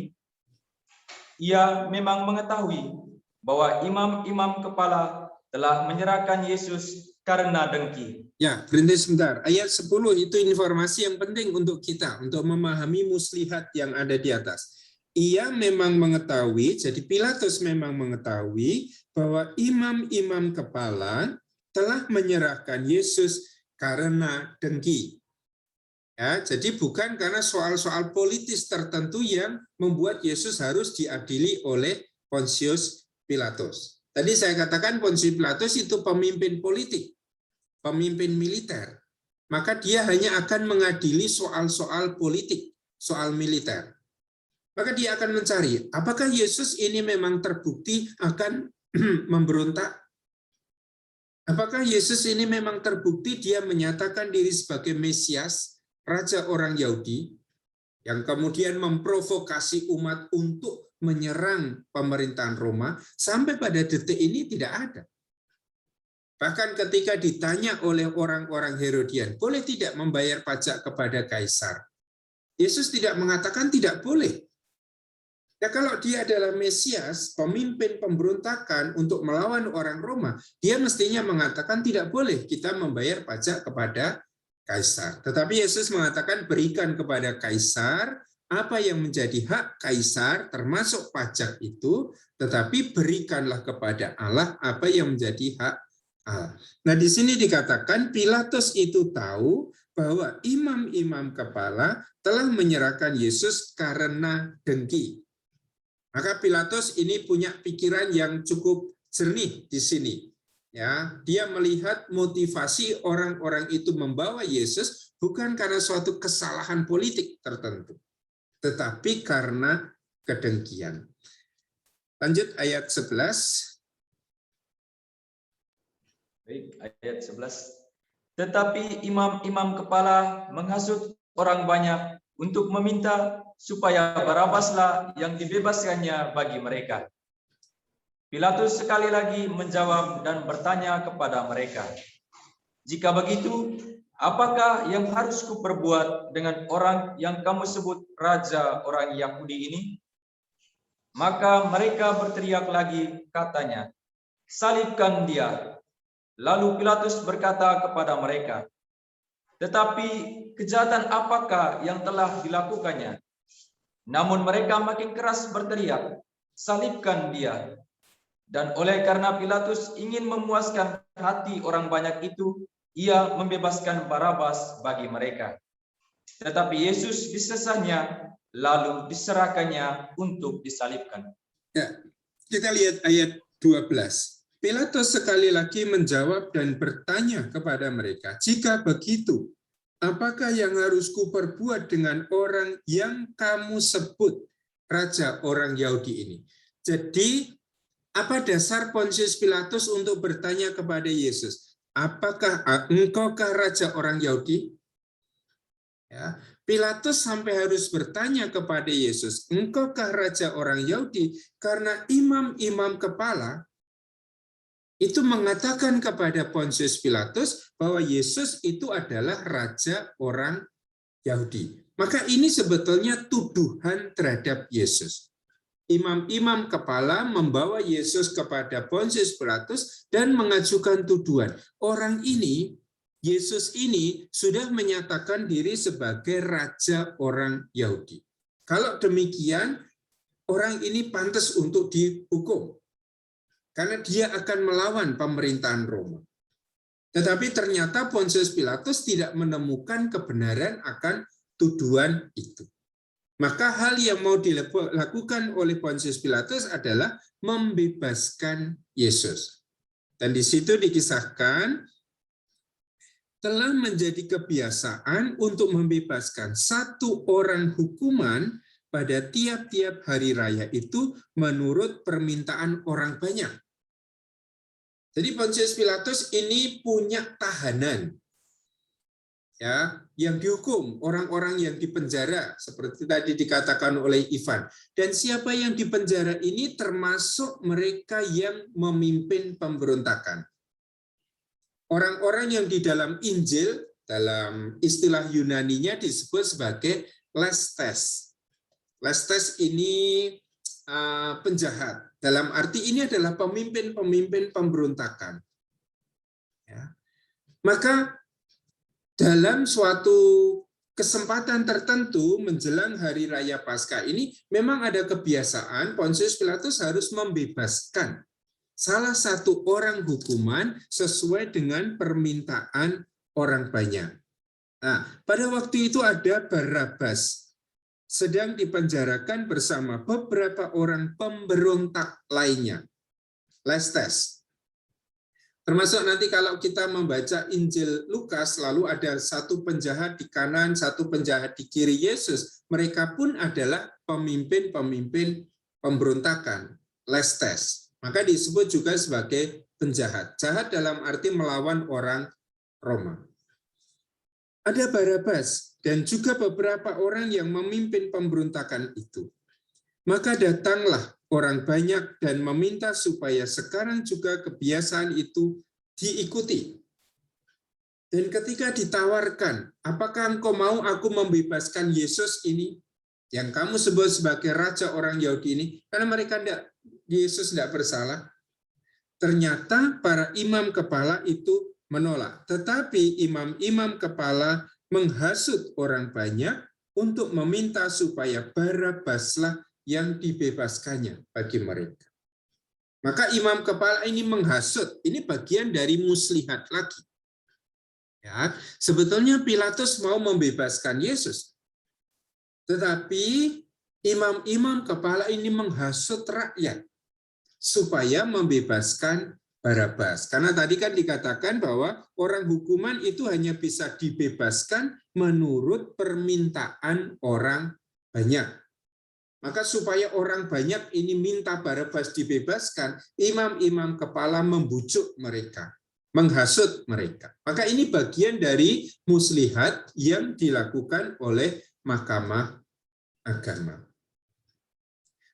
Ia memang mengetahui bahwa imam-imam kepala telah menyerahkan Yesus karena dengki. Ya, berhenti sebentar. Ayat 10 itu informasi yang penting untuk kita, untuk memahami muslihat yang ada di atas. Ia memang mengetahui, jadi Pilatus memang mengetahui bahwa imam-imam kepala telah menyerahkan Yesus karena dengki. Ya, jadi bukan karena soal-soal politis tertentu yang membuat Yesus harus diadili oleh Pontius Pilatus. Tadi saya katakan Pontius Pilatus itu pemimpin politik, pemimpin militer. Maka dia hanya akan mengadili soal-soal politik, soal militer. Maka dia akan mencari, apakah Yesus ini memang terbukti akan memberontak? Apakah Yesus ini memang terbukti dia menyatakan diri sebagai Mesias, raja orang Yahudi, yang kemudian memprovokasi umat untuk menyerang pemerintahan Roma? Sampai pada detik ini tidak ada. Bahkan ketika ditanya oleh orang-orang Herodian, boleh tidak membayar pajak kepada Kaisar? Yesus tidak mengatakan tidak boleh. Ya, kalau dia adalah Mesias, pemimpin pemberontakan untuk melawan orang Roma, dia mestinya mengatakan tidak boleh kita membayar pajak kepada Kaisar. Tetapi Yesus mengatakan berikan kepada Kaisar apa yang menjadi hak Kaisar, termasuk pajak itu, tetapi berikanlah kepada Allah apa yang menjadi hak Allah. Nah, di sini dikatakan Pilatus itu tahu bahwa imam-imam kepala telah menyerahkan Yesus karena dengki. Maka Pilatus ini punya pikiran yang cukup jernih di sini. Ya, dia melihat motivasi orang-orang itu membawa Yesus bukan karena suatu kesalahan politik tertentu, tetapi karena kedengkian. Lanjut ayat 11. Baik, ayat 11. Tetapi imam-imam kepala menghasut orang banyak untuk meminta supaya Barabaslah yang dibebaskannya bagi mereka. Pilatus sekali lagi menjawab dan bertanya kepada mereka, "Jika begitu, apakah yang harus kuperbuat dengan orang yang kamu sebut raja orang Yahudi ini?" Maka mereka berteriak lagi katanya, "Salibkan dia." Lalu Pilatus berkata kepada mereka, "Tetapi kejahatan apakah yang telah dilakukannya?" Namun mereka makin keras berteriak, "Salibkan dia." Dan oleh karena Pilatus ingin memuaskan hati orang banyak itu, ia membebaskan Barabas bagi mereka. Tetapi Yesus disesahnya, lalu diserahkannya untuk disalibkan. Ya, kita lihat ayat 12. Pilatus sekali lagi menjawab dan bertanya kepada mereka, "Jika begitu, apakah yang harus kuperbuat dengan orang yang kamu sebut raja orang Yahudi ini?" Jadi, apa dasar Pontius Pilatus untuk bertanya kepada Yesus? apakah engkaukah raja orang Yahudi? Ya, Pilatus sampai harus bertanya kepada Yesus, engkaukah raja orang Yahudi? Karena imam-imam kepala itu mengatakan kepada Pontius Pilatus bahwa Yesus itu adalah raja orang Yahudi. Maka ini sebetulnya tuduhan terhadap Yesus. Imam-imam kepala membawa Yesus kepada Pontius Pilatus dan mengajukan tuduhan. Orang ini, Yesus ini sudah menyatakan diri sebagai raja orang Yahudi. Kalau demikian, orang ini pantas untuk dihukum. Karena dia akan melawan pemerintahan Roma. Tetapi ternyata Pontius Pilatus tidak menemukan kebenaran akan tuduhan itu. Maka hal yang mau dilakukan oleh Pontius Pilatus adalah membebaskan Yesus. Dan di situ dikisahkan telah menjadi kebiasaan untuk membebaskan satu orang hukuman pada tiap-tiap hari raya itu menurut permintaan orang banyak. Jadi Pontius Pilatus ini punya tahanan, ya, yang dihukum, orang-orang yang dipenjara, seperti tadi dikatakan oleh Ivan. Dan siapa yang dipenjara ini termasuk mereka yang memimpin pemberontakan. Orang-orang yang di dalam Injil, dalam istilah Yunaninya disebut sebagai lestes. Lestes ini penjahat. Dalam arti ini adalah pemimpin-pemimpin pemberontakan. Ya. Maka dalam suatu kesempatan tertentu menjelang hari raya Paskah ini memang ada kebiasaan Pontius Pilatus harus membebaskan salah satu orang hukuman sesuai dengan permintaan orang banyak. Nah, pada waktu itu ada Barabas sedang dipenjarakan bersama beberapa orang pemberontak lainnya. Lestes. Termasuk nanti kalau kita membaca Injil Lukas, lalu ada satu penjahat di kanan, satu penjahat di kiri Yesus. Mereka pun adalah pemimpin-pemimpin pemberontakan, lestes. Maka disebut juga sebagai penjahat. Jahat dalam arti melawan orang Roma. Ada Barabas dan juga beberapa orang yang memimpin pemberontakan itu. Maka datanglah orang banyak dan meminta supaya sekarang juga kebiasaan itu diikuti. Dan ketika ditawarkan, apakah engkau mau aku membebaskan Yesus ini, yang kamu sebut sebagai raja orang Yahudi ini, karena mereka Yesus tidak bersalah. Ternyata para imam kepala itu menolak. Tetapi imam-imam kepala menghasut orang banyak untuk meminta supaya Barabaslah yang dibebaskannya bagi mereka. Maka imam kepala ini menghasut. Ini bagian dari muslihat lagi. Ya, sebetulnya Pilatus mau membebaskan Yesus. Tetapi imam-imam kepala ini menghasut rakyat supaya membebaskan Barabas. Karena tadi kan dikatakan bahwa orang hukuman itu hanya bisa dibebaskan menurut permintaan orang banyak. Maka supaya orang banyak ini minta Barabas dibebaskan, imam-imam kepala membujuk mereka, menghasut mereka. Maka ini bagian dari muslihat yang dilakukan oleh Mahkamah Agama.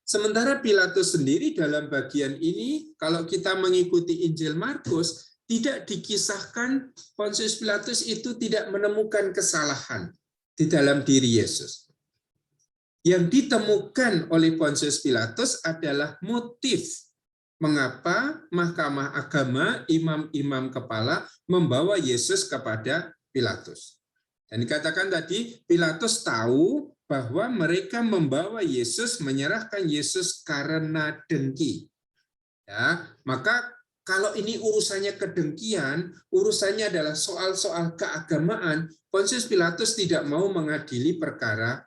Sementara Pilatus sendiri dalam bagian ini, kalau kita mengikuti Injil Markus, tidak dikisahkan Pontius Pilatus itu tidak menemukan kesalahan di dalam diri Yesus. Yang ditemukan oleh Pontius Pilatus adalah motif mengapa Mahkamah Agama, imam-imam kepala membawa Yesus kepada Pilatus. Dan dikatakan tadi, Pilatus tahu bahwa mereka membawa Yesus, menyerahkan Yesus karena dengki. Ya, maka kalau ini urusannya kedengkian, urusannya adalah soal-soal keagamaan, Pontius Pilatus tidak mau mengadili perkara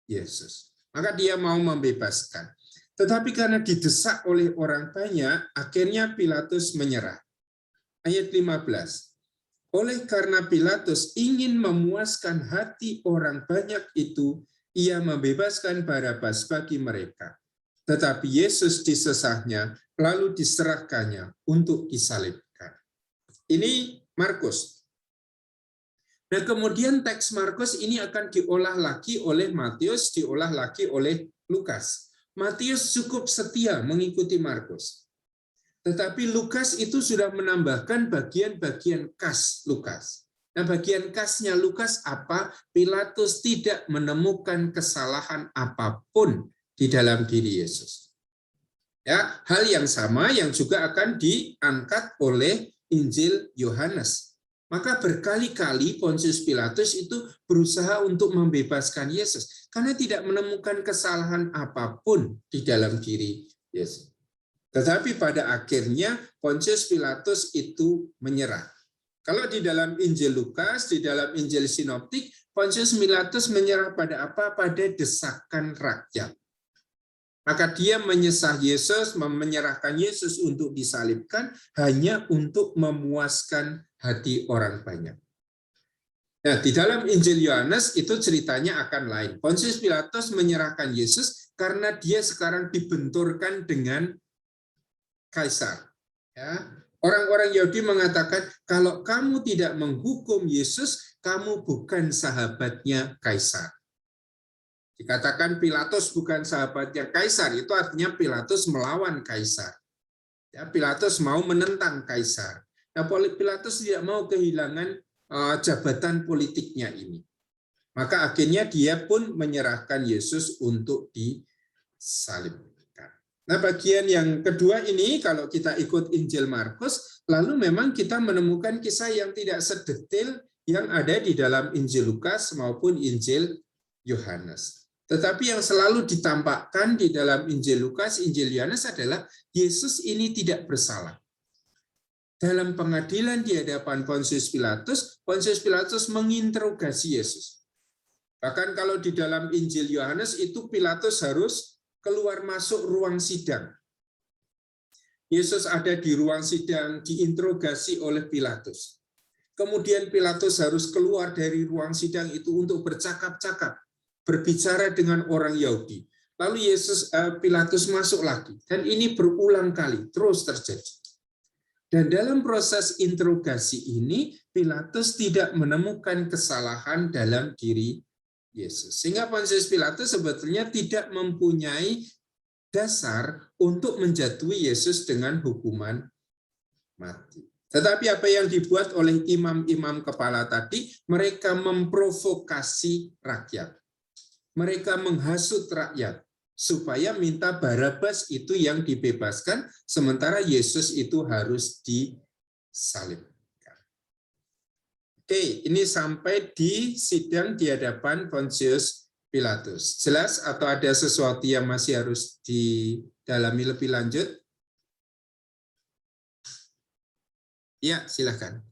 Yesus. Maka dia mau membebaskan. Tetapi karena didesak oleh orang banyak, akhirnya Pilatus menyerah. Ayat 15. Oleh karena Pilatus ingin memuaskan hati orang banyak itu, ia membebaskan Barabas bagi mereka. Tetapi Yesus disesahnya, lalu diserahkannya untuk disalibkan. Ini Markus. Nah, kemudian teks Markus ini akan diolah lagi oleh Matius, diolah lagi oleh Lukas. Matius cukup setia mengikuti Markus. Tetapi Lukas itu sudah menambahkan bagian-bagian khas Lukas. Nah, bagian khasnya Lukas apa? Pilatus tidak menemukan kesalahan apapun di dalam diri Yesus. Ya, hal yang sama yang juga akan diangkat oleh Injil Yohanes. Maka berkali-kali Pontius Pilatus itu berusaha untuk membebaskan Yesus karena tidak menemukan kesalahan apapun di dalam diri Yesus. Tetapi pada akhirnya Pontius Pilatus itu menyerah. Kalau di dalam Injil Lukas, di dalam Injil Sinoptik, Pontius Pilatus menyerah pada apa? Pada desakan rakyat. Maka dia menyesah Yesus, menyerahkan Yesus untuk disalibkan hanya untuk memuaskan hati orang banyak. Nah, di dalam Injil Yohanes itu ceritanya akan lain. Pontius Pilatus menyerahkan Yesus karena dia sekarang dibenturkan dengan kaisar. Ya. Orang-orang Yahudi mengatakan, kalau kamu tidak menghukum Yesus, kamu bukan sahabatnya kaisar. Dikatakan Pilatus bukan sahabatnya kaisar, itu artinya Pilatus melawan kaisar. Ya, Pilatus mau menentang kaisar. Nah, Pilatus tidak mau kehilangan jabatan politiknya ini. Maka akhirnya dia pun menyerahkan Yesus untuk disalibkan. Nah, bagian yang kedua ini, kalau kita ikut Injil Markus, lalu memang kita menemukan kisah yang tidak sedetail yang ada di dalam Injil Lukas maupun Injil Yohanes. Tetapi yang selalu ditampakkan di dalam Injil Lukas, Injil Yohanes adalah Yesus ini tidak bersalah. Dalam pengadilan di hadapan Pontius Pilatus menginterogasi Yesus. Bahkan kalau di dalam Injil Yohanes itu Pilatus harus keluar masuk ruang sidang. Yesus ada di ruang sidang diinterogasi oleh Pilatus. Kemudian Pilatus harus keluar dari ruang sidang itu untuk bercakap-cakap, berbicara dengan orang Yahudi. Lalu Pilatus masuk lagi. Dan ini berulang kali, terus terjadi. Dan dalam proses interogasi ini, Pilatus tidak menemukan kesalahan dalam diri Yesus. Sehingga Pontius Pilatus sebetulnya tidak mempunyai dasar untuk menjatuhi Yesus dengan hukuman mati. Tetapi apa yang dibuat oleh imam-imam kepala tadi, mereka memprovokasi rakyat. Mereka menghasut rakyat supaya minta Barabas itu yang dibebaskan, sementara Yesus itu harus disalibkan. Oke, ini sampai di sidang di hadapan Pontius Pilatus. Jelas atau ada sesuatu yang masih harus didalami lebih lanjut? Ya, silakan.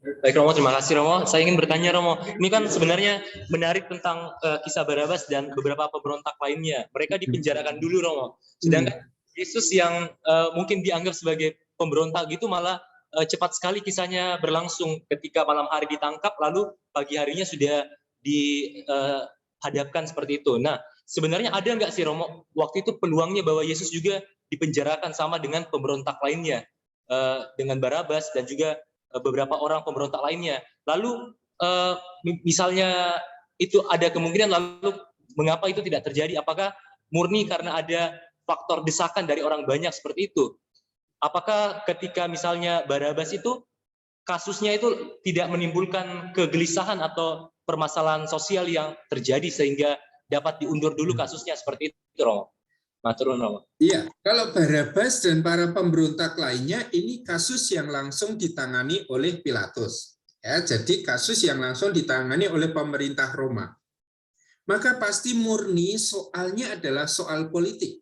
Baik Romo, terima kasih Romo. Saya ingin bertanya Romo, ini kan sebenarnya menarik tentang kisah Barabas dan beberapa pemberontak lainnya. Mereka dipenjarakan dulu Romo. Sedangkan Yesus yang mungkin dianggap sebagai pemberontak gitu malah cepat sekali kisahnya berlangsung. Ketika malam hari ditangkap, lalu pagi harinya sudah dihadapkan seperti itu. Nah, sebenarnya ada nggak sih Romo waktu itu peluangnya bahwa Yesus juga dipenjarakan sama dengan pemberontak lainnya, dengan Barabas dan juga beberapa orang pemberontak lainnya. Lalu misalnya itu ada kemungkinan, lalu mengapa itu tidak terjadi? Apakah murni karena ada faktor desakan dari orang banyak seperti itu? Apakah ketika misalnya Barabas itu kasusnya itu tidak menimbulkan kegelisahan atau permasalahan sosial yang terjadi sehingga dapat diundur dulu kasusnya seperti itu, Romo? Iya, kalau Barabas dan para pemberontak lainnya ini kasus yang langsung ditangani oleh Pilatus. Ya, jadi kasus yang langsung ditangani oleh pemerintah Roma. Maka pasti murni soalnya adalah soal politik,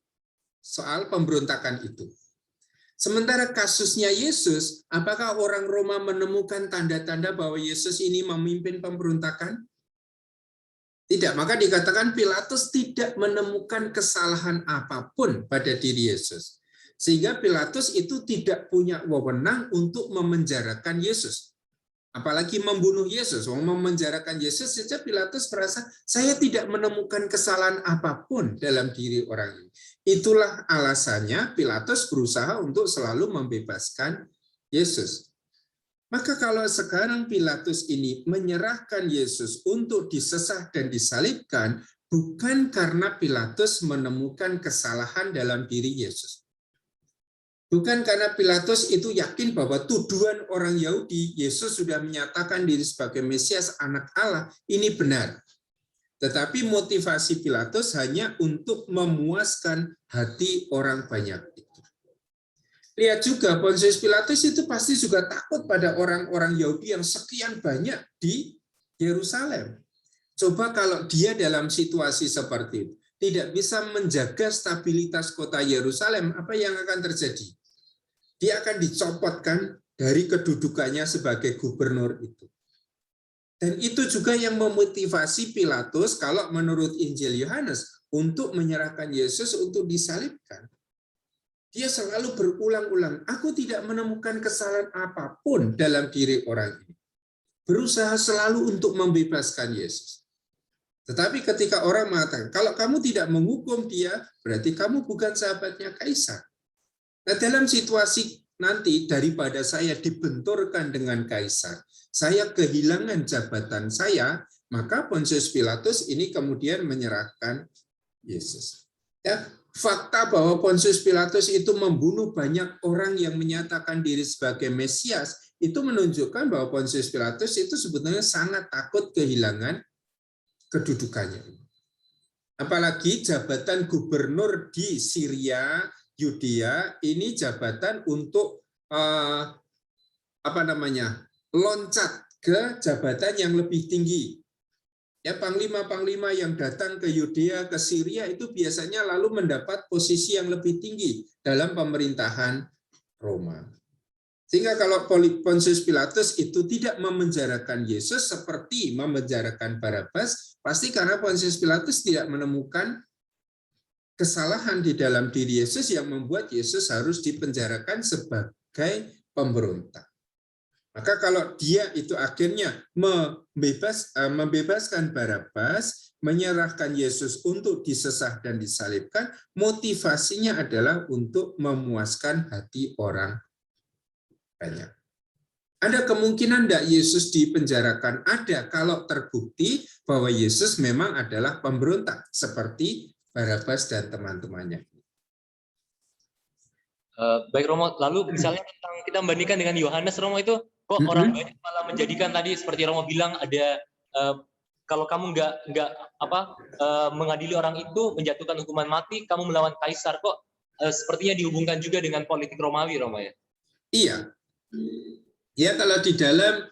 soal pemberontakan itu. Sementara kasusnya Yesus, apakah orang Roma menemukan tanda-tanda bahwa Yesus ini memimpin pemberontakan? Tidak, maka dikatakan Pilatus tidak menemukan kesalahan apapun pada diri Yesus. Sehingga Pilatus itu tidak punya wewenang untuk memenjarakan Yesus. Apalagi membunuh Yesus. Memenjarakan Yesus saja Pilatus merasa, saya tidak menemukan kesalahan apapun dalam diri orang ini. Itulah alasannya Pilatus berusaha untuk selalu membebaskan Yesus. Maka kalau sekarang Pilatus ini menyerahkan Yesus untuk disesah dan disalibkan, bukan karena Pilatus menemukan kesalahan dalam diri Yesus. Bukan karena Pilatus itu yakin bahwa tuduhan orang Yahudi, Yesus sudah menyatakan diri sebagai Mesias, anak Allah, ini benar. Tetapi motivasi Pilatus hanya untuk memuaskan hati orang banyak itu. Lihat juga, Pontius Pilatus itu pasti juga takut pada orang-orang Yahudi yang sekian banyak di Yerusalem. Coba kalau dia dalam situasi seperti itu, tidak bisa menjaga stabilitas kota Yerusalem, apa yang akan terjadi? Dia akan dicopotkan dari kedudukannya sebagai gubernur itu. Dan itu juga yang memotivasi Pilatus kalau menurut Injil Yohanes untuk menyerahkan Yesus untuk disalibkan. Dia selalu berulang-ulang, aku tidak menemukan kesalahan apapun dalam diri orang ini. Berusaha selalu untuk membebaskan Yesus. Tetapi ketika orang mengatakan, kalau kamu tidak menghukum dia, berarti kamu bukan sahabatnya Kaisar. Nah, dalam situasi nanti daripada saya dibenturkan dengan Kaisar, saya kehilangan jabatan saya, maka Pontius Pilatus ini kemudian menyerahkan Yesus. Ya, fakta bahwa Pontius Pilatus itu membunuh banyak orang yang menyatakan diri sebagai Mesias, itu menunjukkan bahwa Pontius Pilatus itu sebetulnya sangat takut kehilangan kedudukannya. Apalagi jabatan gubernur di Syria, Yudea, ini jabatan untuk loncat ke jabatan yang lebih tinggi. Ya, panglima-panglima yang datang ke Yudea, ke Syria itu biasanya lalu mendapat posisi yang lebih tinggi dalam pemerintahan Roma. Sehingga kalau Pontius Pilatus itu tidak memenjarakan Yesus seperti memenjarakan Barabas, pasti karena Pontius Pilatus tidak menemukan kesalahan di dalam diri Yesus yang membuat Yesus harus dipenjarakan sebagai pemberontak. Maka kalau dia itu akhirnya membebaskan Barabas, menyerahkan Yesus untuk disesah dan disalibkan, motivasinya adalah untuk memuaskan hati orang banyak. Ada kemungkinan tidak Yesus dipenjarakan? Ada, kalau terbukti bahwa Yesus memang adalah pemberontak, seperti Barabas dan teman-temannya. Baik Romo, lalu misalnya kita membandingkan dengan Yohanes, Romo, itu kok orang banyak malah menjadikan tadi seperti Romo bilang ada kalau kamu nggak mengadili orang itu, menjatuhkan hukuman mati, kamu melawan Kaisar. Kok sepertinya dihubungkan juga dengan politik Romawi, Romo, ya? Iya. Ya, kalau di dalam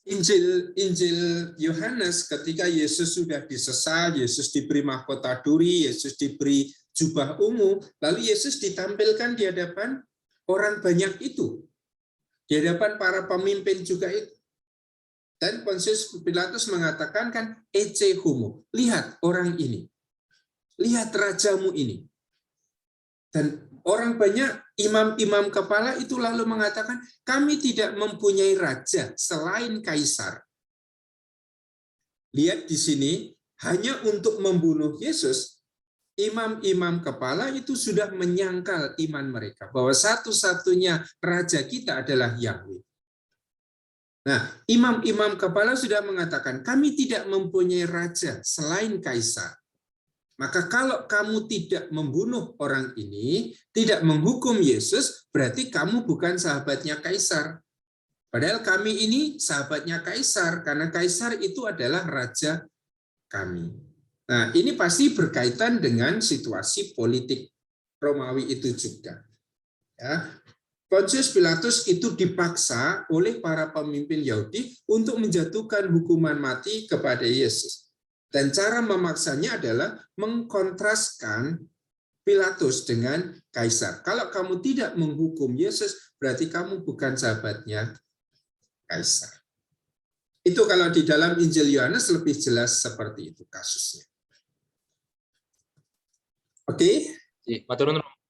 Injil Yohanes, ketika Yesus sudah disesal, Yesus diberi mahkota duri, Yesus diberi jubah ungu, lalu Yesus ditampilkan di hadapan orang banyak itu, di hadapan para pemimpin juga itu. Dan Pontius Pilatus mengatakan kan, ecce homo, lihat orang ini, lihat rajamu ini. Dan orang banyak, imam-imam kepala itu lalu mengatakan, kami tidak mempunyai raja selain Kaisar. Lihat di sini, hanya untuk membunuh Yesus, imam-imam kepala itu sudah menyangkal iman mereka, bahwa satu-satunya raja kita adalah Yahweh. Nah, imam-imam kepala sudah mengatakan, kami tidak mempunyai raja selain Kaisar. Maka kalau kamu tidak membunuh orang ini, tidak menghukum Yesus, berarti kamu bukan sahabatnya Kaisar. Padahal kami ini sahabatnya Kaisar, karena Kaisar itu adalah raja kami. Nah, ini pasti berkaitan dengan situasi politik Romawi itu juga. Ya. Pontius Pilatus itu dipaksa oleh para pemimpin Yahudi untuk menjatuhkan hukuman mati kepada Yesus. Dan cara memaksanya adalah mengkontraskan Pilatus dengan Kaisar. Kalau kamu tidak menghukum Yesus, berarti kamu bukan sahabatnya Kaisar. Itu kalau di dalam Injil Yohanes lebih jelas seperti itu kasusnya. Oke?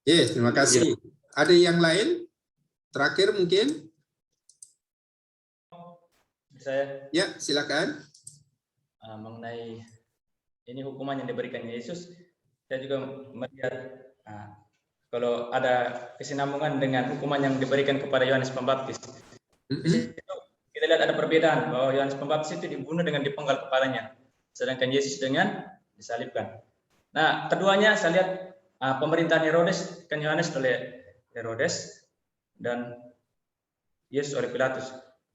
Yes, terima kasih. Ada yang lain? Terakhir mungkin? Saya. Ya, silakan. Mengenai ini hukuman yang diberikan Yesus, saya juga melihat kalau ada kesinambungan dengan hukuman yang diberikan kepada Yohanes Pembaptis. Di situ kita lihat ada perbedaan bahwa Yohanes Pembaptis itu dibunuh dengan dipenggal kepalanya, sedangkan Yesus dengan disalibkan. Nah, keduanya saya lihat pemerintahan Herodes, kan Yohanes oleh Herodes dan Yesus oleh Pilatus.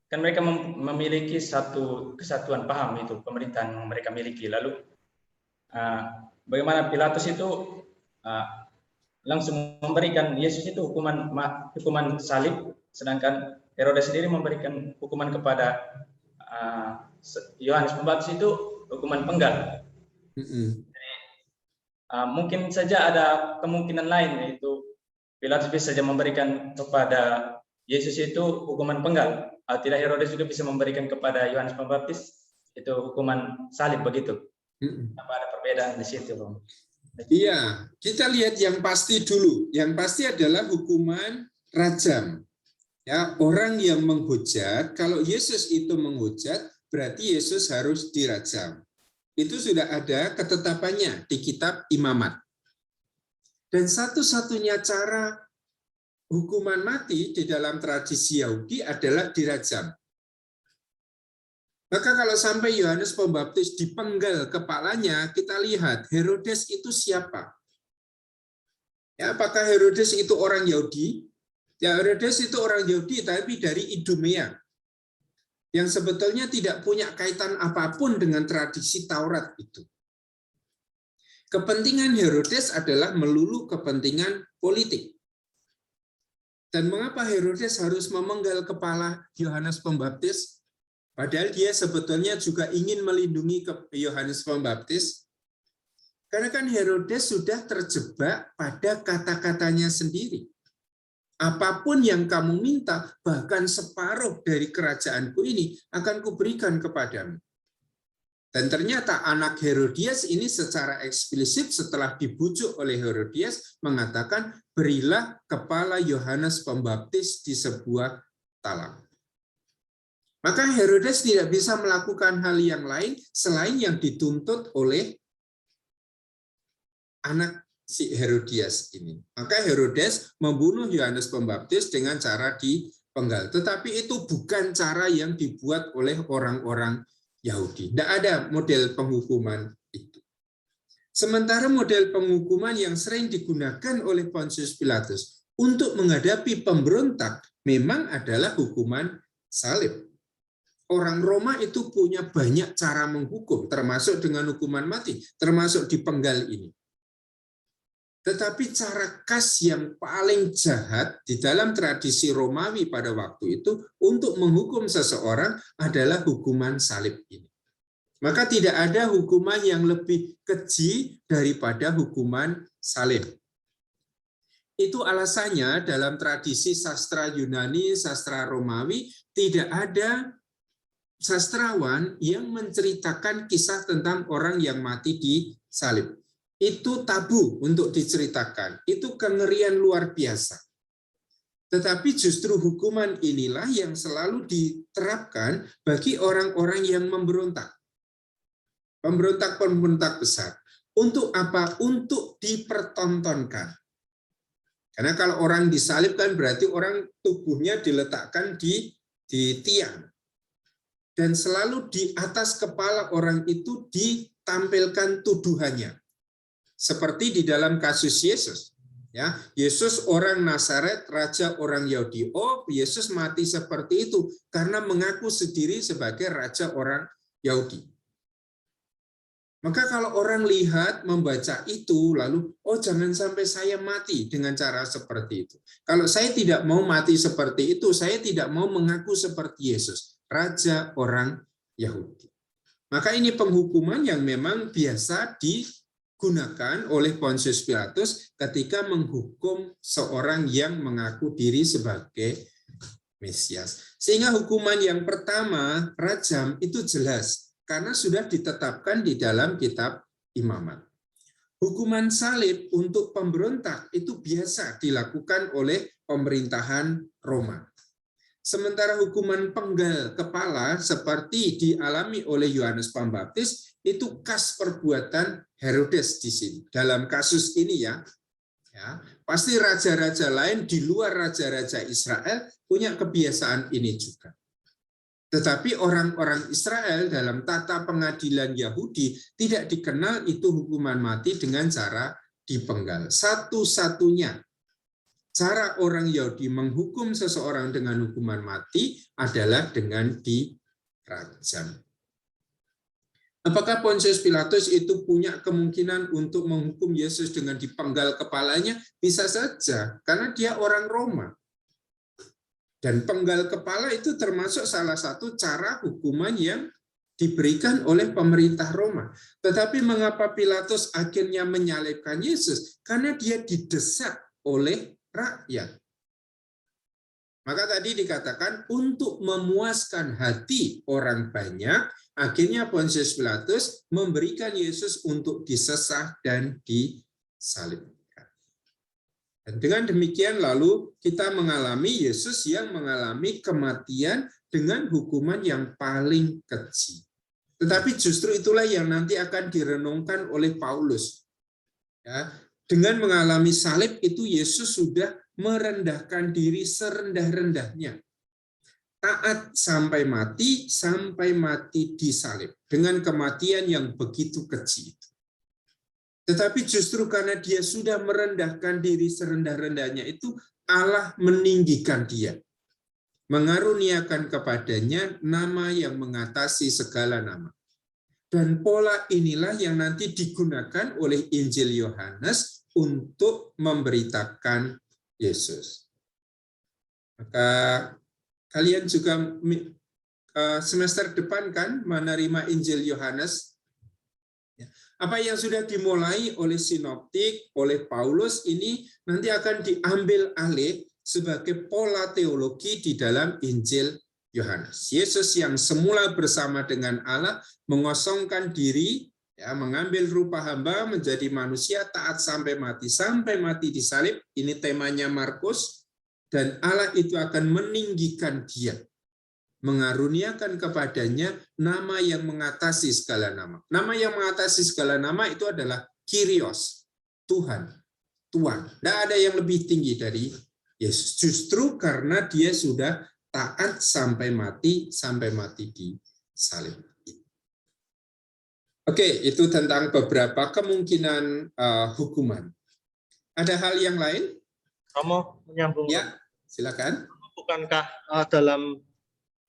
Kan mereka memiliki satu kesatuan paham, itu pemerintahan yang mereka miliki. Lalu bagaimana Pilatus itu langsung memberikan Yesus itu hukuman salib, sedangkan Herodes sendiri memberikan hukuman kepada Yohanes Pembaptis itu hukuman penggal. Jadi, mungkin saja ada kemungkinan lain, yaitu Pilatus bisa saja memberikan kepada Yesus itu hukuman penggal. Tidak, Herodes juga bisa memberikan kepada Yohanes Pembaptis itu hukuman salib begitu. Apa ada perbedaan di situ, Bang? Iya, kita lihat yang pasti dulu. Yang pasti adalah hukuman rajam. Ya, orang yang menghujat, kalau Yesus itu menghujat, berarti Yesus harus dirajam. Itu sudah ada ketetapannya di kitab Imamat. Dan satu-satunya cara hukuman mati di dalam tradisi Yahudi adalah dirajam. Maka kalau sampai Yohanes Pembaptis dipenggal kepalanya, kita lihat Herodes itu siapa? Ya, apakah Herodes itu orang Yahudi? Ya, Herodes itu orang Yahudi tapi dari Idumea, yang sebetulnya tidak punya kaitan apapun dengan tradisi Taurat itu. Kepentingan Herodes adalah melulu kepentingan politik. Dan mengapa Herodes harus memenggal kepala Yohanes Pembaptis? Padahal dia sebetulnya juga ingin melindungi Yohanes Pembaptis. Karena kan Herodes sudah terjebak pada kata-katanya sendiri. Apapun yang kamu minta, bahkan separuh dari kerajaanku ini akan kuberikan kepadamu. Dan ternyata anak Herodias ini secara eksplisit setelah dibujuk oleh Herodias mengatakan, berilah kepala Yohanes Pembaptis di sebuah talam. Maka Herodes tidak bisa melakukan hal yang lain selain yang dituntut oleh anak si Herodias ini. Maka Herodes membunuh Yohanes Pembaptis dengan cara dipenggal. Tetapi itu bukan cara yang dibuat oleh orang-orang Yahudi. Tidak ada model penghukuman itu. Sementara model penghukuman yang sering digunakan oleh Pontius Pilatus untuk menghadapi pemberontak memang adalah hukuman salib. Orang Roma itu punya banyak cara menghukum, termasuk dengan hukuman mati, termasuk dipenggal ini. Tetapi cara khas yang paling jahat di dalam tradisi Romawi pada waktu itu untuk menghukum seseorang adalah hukuman salib ini. Maka tidak ada hukuman yang lebih keji daripada hukuman salib. Itu alasannya dalam tradisi sastra Yunani, sastra Romawi, tidak ada sastrawan yang menceritakan kisah tentang orang yang mati di salib. Itu tabu untuk diceritakan. Itu kengerian luar biasa. Tetapi justru hukuman inilah yang selalu diterapkan bagi orang-orang yang memberontak. Pemberontak-pemberontak besar. Untuk apa? Untuk dipertontonkan. Karena kalau orang disalibkan berarti orang tubuhnya diletakkan di tiang. Dan selalu di atas kepala orang itu ditampilkan tuduhannya. Seperti di dalam kasus Yesus, ya, Yesus orang Nazaret, raja orang Yahudi. Oh, Yesus mati seperti itu karena mengaku sendiri sebagai raja orang Yahudi. Maka kalau orang lihat, membaca itu, lalu, oh jangan sampai saya mati dengan cara seperti itu. Kalau saya tidak mau mati seperti itu, saya tidak mau mengaku seperti Yesus, raja orang Yahudi. Maka ini penghukuman yang memang biasa digunakan oleh Pontius Pilatus ketika menghukum seorang yang mengaku diri sebagai Mesias. Sehingga hukuman yang pertama, rajam, itu jelas karena sudah ditetapkan di dalam kitab Imamat. Hukuman salib untuk pemberontak itu biasa dilakukan oleh pemerintahan Roma. Sementara hukuman penggal kepala seperti dialami oleh Yohanes Pembaptis itu khas perbuatan Herodes di sini. Dalam kasus ini ya, Ya, pasti raja-raja lain di luar raja-raja Israel punya kebiasaan ini juga. Tetapi orang-orang Israel dalam tata pengadilan Yahudi tidak dikenal itu hukuman mati dengan cara dipenggal. Satu-satunya cara orang Yahudi menghukum seseorang dengan hukuman mati adalah dengan dirajam. Apakah Pontius Pilatus itu punya kemungkinan untuk menghukum Yesus dengan dipenggal kepalanya? Bisa saja, karena dia orang Roma. Dan penggal kepala itu termasuk salah satu cara hukuman yang diberikan oleh pemerintah Roma. Tetapi mengapa Pilatus akhirnya menyalibkan Yesus? Karena dia didesak oleh rakyat. Maka tadi dikatakan untuk memuaskan hati orang banyak, akhirnya Pontius Pilatus memberikan Yesus untuk disesah dan disalibkan. Dan dengan demikian lalu kita mengalami Yesus yang mengalami kematian dengan hukuman yang paling kecil. Tetapi justru itulah yang nanti akan direnungkan oleh Paulus. Ya, dengan mengalami salib itu Yesus sudah merendahkan diri serendah-rendahnya. Taat sampai mati disalib. Dengan kematian yang begitu kecil. Tetapi justru karena dia sudah merendahkan diri serendah-rendahnya itu, Allah meninggikan dia. Mengaruniakan kepadanya nama yang mengatasi segala nama. Dan pola inilah yang nanti digunakan oleh Injil Yohanes untuk memberitakan Yesus. Maka kalian juga semester depan kan menerima Injil Yohanes. Apa yang sudah dimulai oleh sinoptik, oleh Paulus ini nanti akan diambil alih sebagai pola teologi di dalam Injil Yohanes. Yesus yang semula bersama dengan Allah mengosongkan diri, ya, mengambil rupa hamba menjadi manusia taat sampai mati disalib. Ini temanya Markus, dan Allah itu akan meninggikan dia. Mengaruniakan kepadanya nama yang mengatasi segala nama. Nama yang mengatasi segala nama itu adalah Kyrios, Tuhan, Tuhan. Tidak ada yang lebih tinggi dari Yesus. Justru karena dia sudah taat sampai mati disalib. Oke, itu tentang beberapa kemungkinan hukuman. Ada hal yang lain? Romo menyambung. Ya, silakan. Bukankah dalam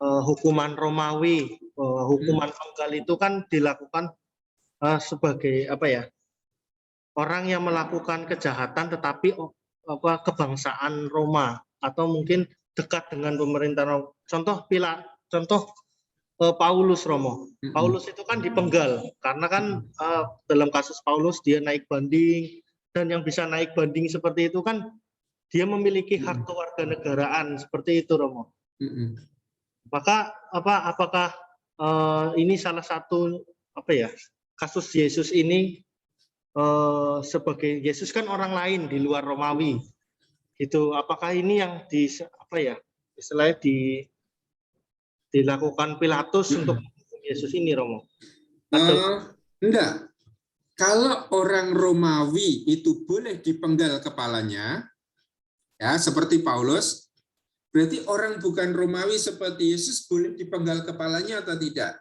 hukuman Romawi, hukuman penggal itu kan dilakukan sebagai apa ya, orang yang melakukan kejahatan tetapi kebangsaan Roma atau mungkin dekat dengan pemerintahan. Contoh Paulus, Romo. Paulus itu kan dipenggal karena kan dalam kasus Paulus dia naik banding, dan yang bisa naik banding seperti itu kan dia memiliki hak kewarganegaraan seperti itu, Romo. Maka apakah ini salah satu kasus Yesus ini sebagai Yesus kan orang lain di luar Romawi gitu, apakah ini yang istilahnya dilakukan Pilatus untuk Yesus ini, Romo? Enggak. Kalau orang Romawi itu boleh dipenggal kepalanya, ya seperti Paulus, berarti orang bukan Romawi seperti Yesus boleh dipenggal kepalanya atau tidak?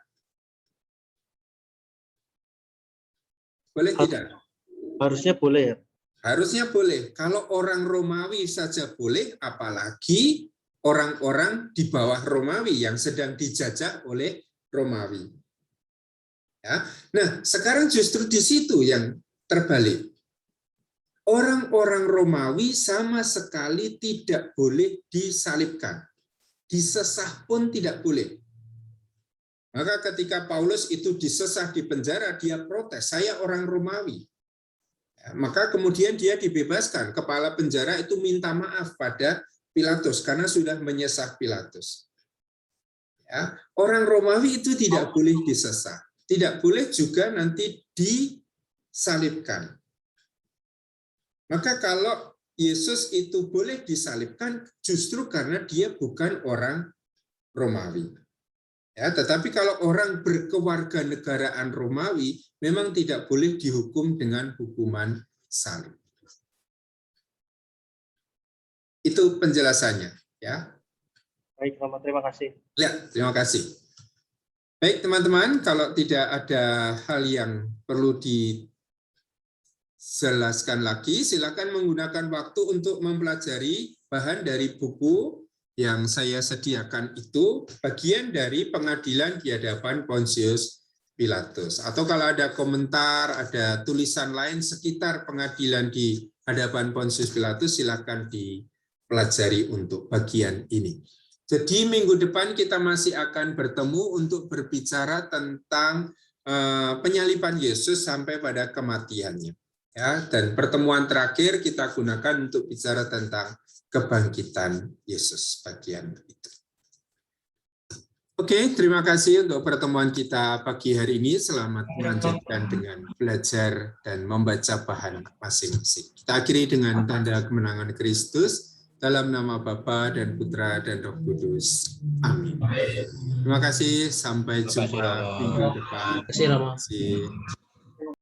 Boleh tidak? Harusnya boleh ya. Harusnya boleh. Kalau orang Romawi saja boleh, apalagi orang-orang di bawah Romawi yang sedang dijajah oleh Romawi. Ya. Nah, sekarang justru di situ yang terbalik. Orang-orang Romawi sama sekali tidak boleh disalibkan. Disesah pun tidak boleh. Maka ketika Paulus itu disesah di penjara, dia protes, saya orang Romawi. Ya, maka kemudian dia dibebaskan. Kepala penjara itu minta maaf pada Pilatus karena sudah menyesah Pilatus. Ya, orang Romawi itu tidak boleh disesah. Tidak boleh juga nanti disalibkan. Maka kalau Yesus itu boleh disalibkan justru karena dia bukan orang Romawi. Ya, tetapi kalau orang berkewarganegaraan Romawi memang tidak boleh dihukum dengan hukuman salib. Itu penjelasannya, ya. Baik, Romo, terima kasih. Ya, terima kasih. Baik, teman-teman, kalau tidak ada hal yang perlu dijelaskan lagi, silakan menggunakan waktu untuk mempelajari bahan dari buku yang saya sediakan itu, bagian dari pengadilan di hadapan Pontius Pilatus. Atau kalau ada komentar, ada tulisan lain sekitar pengadilan di hadapan Pontius Pilatus, silakan dipelajari untuk bagian ini. Jadi minggu depan kita masih akan bertemu untuk berbicara tentang penyaliban Yesus sampai pada kematiannya. Ya, dan pertemuan terakhir kita gunakan untuk bicara tentang kebangkitan Yesus bagian itu. Oke, terima kasih untuk pertemuan kita pagi hari ini. Selamat melanjutkan dengan belajar dan membaca bahan masing-masing. Kita akhiri dengan tanda kemenangan Kristus. Dalam nama Bapa dan Putra dan Roh Kudus. Amin. Terima kasih. Sampai jumpa minggu depan. Terima kasih, Romo. Terima kasih.